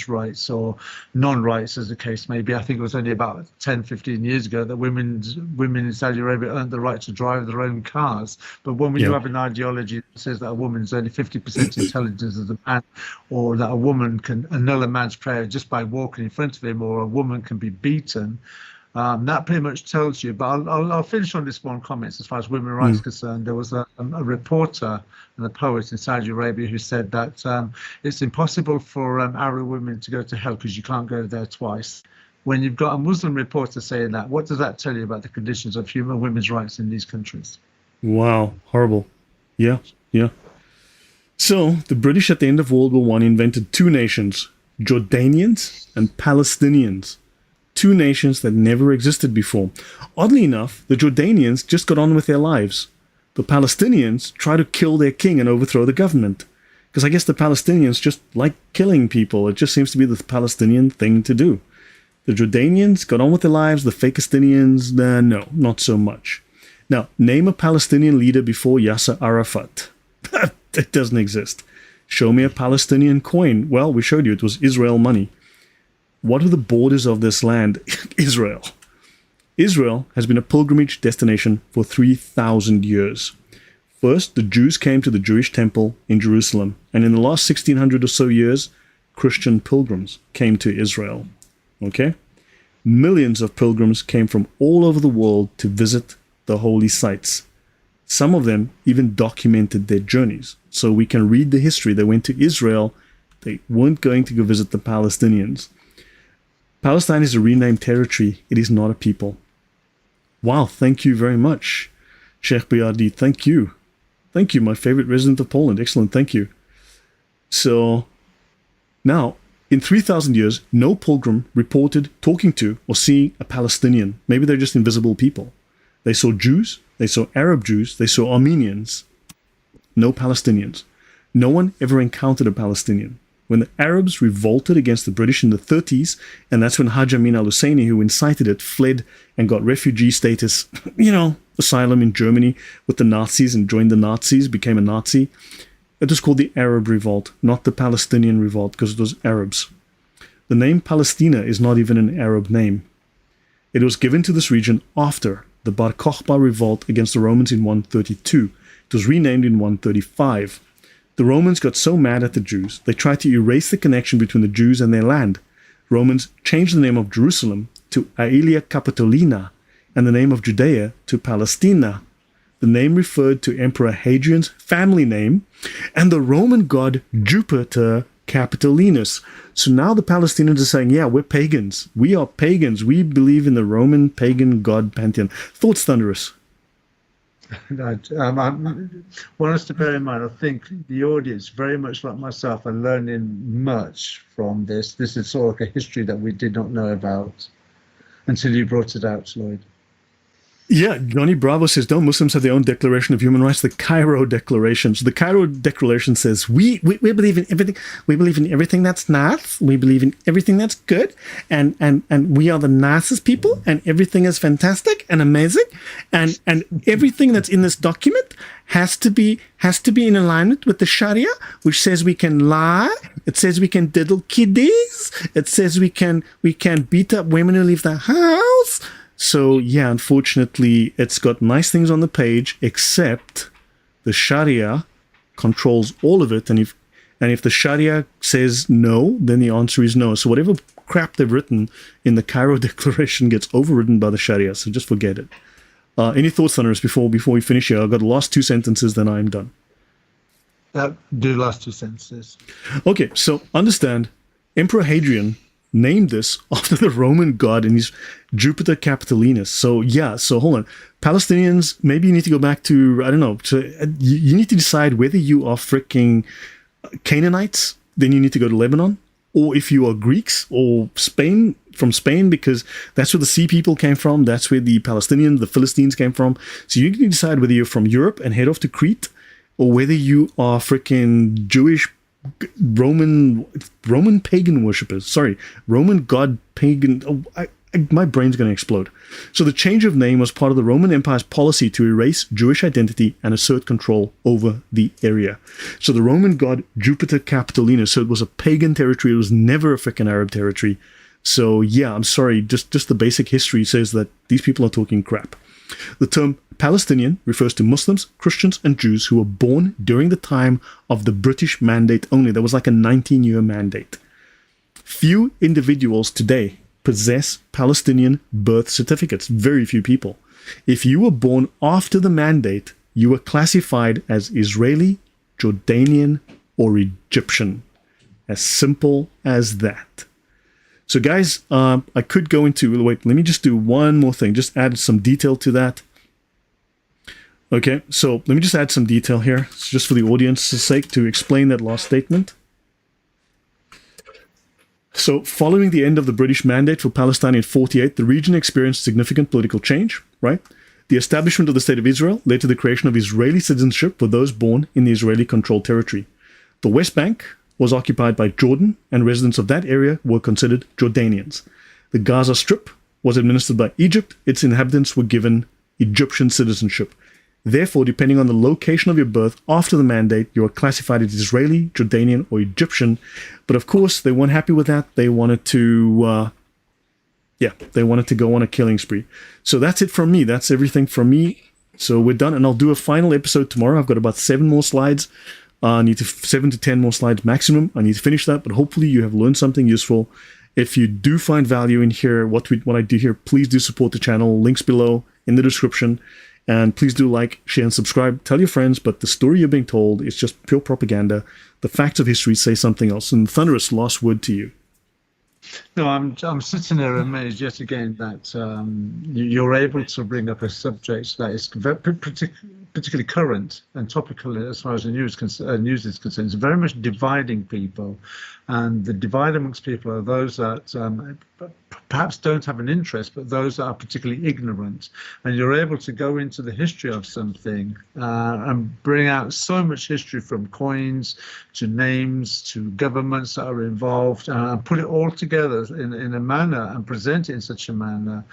rights or non-rights, as the case may be. I think it was only about 10, 15 years ago that women in Saudi Arabia earned the right to drive their own cars. But when you have an ideology that says that a woman's only 50% intelligence as a man, or that a woman can annul a man's prayer just by walking in front of him, or a woman can be beaten, that pretty much tells you. But I'll finish on this one comment as far as women's rights concerned. There was a reporter and a poet in Saudi Arabia who said that it's impossible for Arab women to go to hell because you can't go there twice. When you've got a Muslim reporter saying that, what does that tell you about the conditions of women's rights in these countries? Wow, horrible. Yeah. So the British at the end of World War I invented two nations, Jordanians and Palestinians. Two nations that never existed before. Oddly enough, the Jordanians just got on with their lives. The Palestinians try to kill their king and overthrow the government. Because I guess the Palestinians just like killing people. It just seems to be the Palestinian thing to do. The Jordanians got on with their lives. The Fakistinians, no, not so much. Now, name a Palestinian leader before Yasser Arafat. It doesn't exist. Show me a Palestinian coin. Well, we showed you it was Israel money. What are the borders of this land? Israel. Israel has been a pilgrimage destination for 3,000 years. First, the Jews came to the Jewish temple in Jerusalem, and in the last 1600 or so years, Christian pilgrims came to Israel. Okay? Millions of pilgrims came from all over the world to visit the holy sites. Some of them even documented their journeys. So we can read the history. They went to Israel. They weren't going to go visit the Palestinians. Palestine is a renamed territory. It is not a people. Wow, thank you very much, Sheikh Biardi. Thank you. Thank you, my favorite resident of Poland. Excellent, thank you. So, now, in 3,000 years, no pilgrim reported talking to or seeing a Palestinian. Maybe they're just invisible people. They saw Jews, they saw Arab Jews, they saw Armenians. No Palestinians. No one ever encountered a Palestinian. When the Arabs revolted against the British in the 30s, and that's when Haj Amin al-Husseini, who incited it, fled and got refugee status, asylum in Germany with the Nazis and joined the Nazis, became a Nazi. It was called the Arab Revolt, not the Palestinian Revolt, because it was Arabs. The name Palestina is not even an Arab name. It was given to this region after the Bar Kokhba revolt against the Romans in 132. It was renamed in 135. The Romans got so mad at the Jews, they tried to erase the connection between the Jews and their land. Romans changed the name of Jerusalem to Aelia Capitolina and the name of Judea to Palestina. The name referred to Emperor Hadrian's family name and the Roman god Jupiter Capitolinus. So now the Palestinians are saying, yeah, we're pagans. We are pagans. We believe in the Roman pagan god pantheon. Thoughts, Thunderous? One has to bear in mind, I think the audience, very much like myself, are learning much from this. This is sort of like a history that we did not know about until you brought it out, Lloyd. Yeah, Johnny Bravo says, don't Muslims have their own Declaration of Human Rights? The Cairo Declaration. So the Cairo Declaration says, we believe in everything. We believe in everything that's nice. We believe in everything that's good. And we are the nicest people. And everything is fantastic and amazing. And everything that's in this document has to be in alignment with the Sharia, which says we can lie. It says we can diddle kiddies. It says we can beat up women who leave the house. So, yeah, unfortunately, it's got nice things on the page, except the Sharia controls all of it. And if the Sharia says no, then the answer is no. So whatever crap they've written in the Cairo Declaration gets overridden by the Sharia. So just forget it. Any thoughts, Thunderous, before we finish here? I've got the last two sentences, then I'm done. Do the last two sentences. Okay, so understand, Emperor Hadrian named this after the Roman god and he's Jupiter Capitolinus. So yeah, so hold on. Palestinians, maybe you need to go back to, I don't know, you need to decide whether you are freaking Canaanites, then you need to go to Lebanon, or if you are Greeks or from Spain, because that's where the sea people came from, that's where the Palestinians, the Philistines came from. So you need to decide whether you're from Europe and head off to Crete, or whether you are freaking Jewish Roman pagan worshippers. Sorry, Roman god pagan. My brain's going to explode. So the change of name was part of the Roman Empire's policy to erase Jewish identity and assert control over the area. So the Roman god Jupiter Capitolinus, so it was a pagan territory. It was never a freaking Arab territory. So yeah, I'm sorry. Just the basic history says that these people are talking crap. The term Palestinian refers to Muslims, Christians, and Jews who were born during the time of the British Mandate only. There was like a 19-year mandate. Few individuals today possess Palestinian birth certificates. Very few people. If you were born after the mandate, you were classified as Israeli, Jordanian, or Egyptian. As simple as that. So guys, I could go into, wait, let me just do one more thing. Just add some detail to that. Okay, so let me just add some detail here, just for the audience's sake, to explain that last statement. So, following the end of the British mandate for Palestine in 1948, the region experienced significant political change, right? The establishment of the State of Israel led to the creation of Israeli citizenship for those born in the Israeli-controlled territory. The West Bank was occupied by Jordan, and residents of that area were considered Jordanians. The Gaza Strip was administered by Egypt. Its inhabitants were given Egyptian citizenship. Therefore, depending on the location of your birth after the mandate, you are classified as Israeli, Jordanian, or Egyptian. But of course, they weren't happy with that. They wanted to, they wanted to go on a killing spree. So that's it from me. That's everything from me. So we're done, and I'll do a final episode tomorrow. I've got about 7 more slides. I need 7 to 10 more slides maximum. I need to finish that, but hopefully you have learned something useful. If you do find value in here, what I do here, please do support the channel. Links below in the description. And please do like, share, and subscribe. Tell your friends, but the story you're being told is just pure propaganda. The facts of history say something else. And Thunderous, last word to you. No, I'm sitting there amazed yet again that you're able to bring up a subject that is particularly current and topical as far as the news is concerned. It's very much dividing people, and the divide amongst people are those that perhaps don't have an interest, but those that are particularly ignorant. And you're able to go into the history of something and bring out so much history, from coins to names to governments that are involved, and put it all together in a manner and present it in such a manner.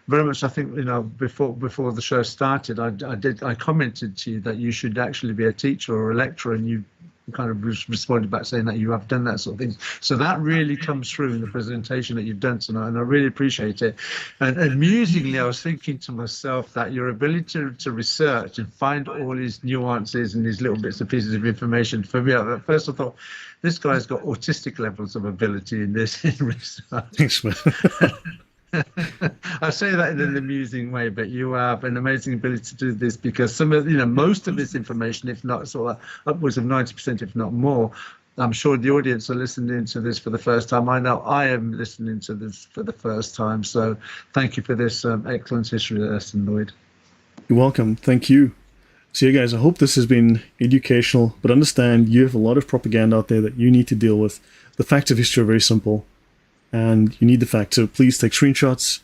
Very much, I think, before the show started, I commented to you that you should actually be a teacher or a lecturer, and you kind of responded back saying that you have done that sort of thing. So that really comes through in the presentation that you've done tonight, and I really appreciate it. And amusingly, I was thinking to myself that your ability to research and find all these nuances and these little bits and pieces of information, for me, at first I thought, this guy's got autistic levels of ability in this research. Thanks, man. I say that in an amusing way, but you have an amazing ability to do this, because some of most of this information, if not sort of upwards of 90%, if not more, I'm sure the audience are listening to this for the first time. I know I am listening to this for the first time. So thank you for this excellent history lesson, Lloyd. You're welcome. Thank you. So yeah, guys, I hope this has been educational, but understand you have a lot of propaganda out there that you need to deal with. The facts of history are very simple, and you need the facts. So please take screenshots,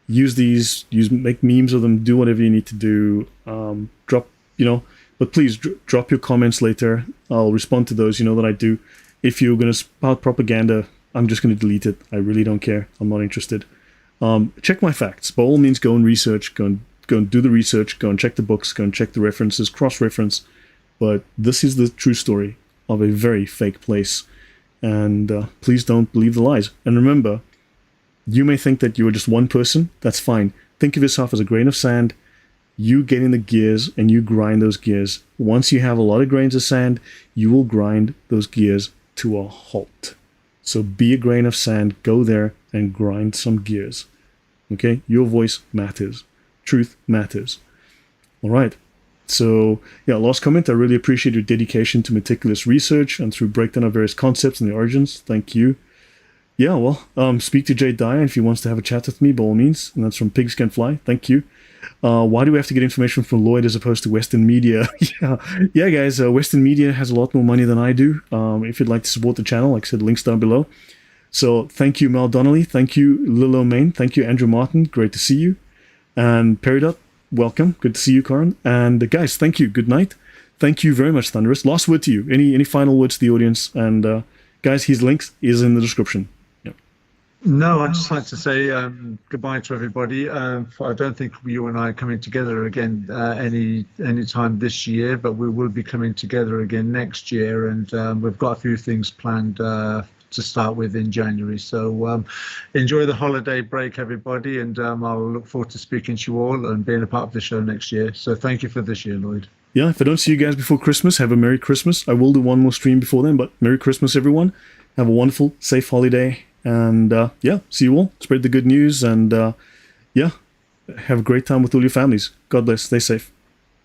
make memes of them, do whatever you need to do. But please drop your comments later. I'll respond to those. You know that I do. If you're going to spout propaganda, I'm just going to delete it. I really don't care. I'm not interested. Check my facts. By all means, go and research. Go and do the research. Go and check the books. Go and check the references. Cross-reference. But this is the true story of a very fake place. And please don't believe the lies. And remember, you may think that you are just one person. That's fine. Think of yourself as a grain of sand. You get in the gears and you grind those gears. Once you have a lot of grains of sand, you will grind those gears to a halt. So be a grain of sand. Go there and grind some gears. Okay? Your voice matters. Truth matters. All right. So, yeah, last comment. I really appreciate your dedication to meticulous research and through breakdown of various concepts and the origins. Thank you. Yeah, well, speak to Jay Dyer if he wants to have a chat with me, by all means. And that's from Pigs Can Fly. Thank you. Why do we have to get information from Lloyd as opposed to Western media? yeah, guys, Western media has a lot more money than I do. If you'd like to support the channel, like I said, links down below. So thank you, Mel Donnelly. Thank you, Lilo Main. Thank you, Andrew Martin. Great to see you. And Peridot, welcome. Good to see you, Karan. And guys, thank you. Good night. Thank you very much, Thunderous. Last word to you. Any final words to the audience? And guys, his links is in the description. No, I'd just like to say goodbye to everybody. I don't think you and I are coming together again any time this year, but we will be coming together again next year, and we've got a few things planned to start with in January. So enjoy the holiday break, everybody, and I'll look forward to speaking to you all and being a part of the show next year. So thank you for this year, Lloyd. Yeah, if I don't see you guys before Christmas, have a Merry Christmas. I will do one more stream before then, but Merry Christmas, everyone. Have a wonderful, safe holiday. And yeah, see you all. Spread the good news, and yeah, have a great time with all your families. God bless. Stay safe.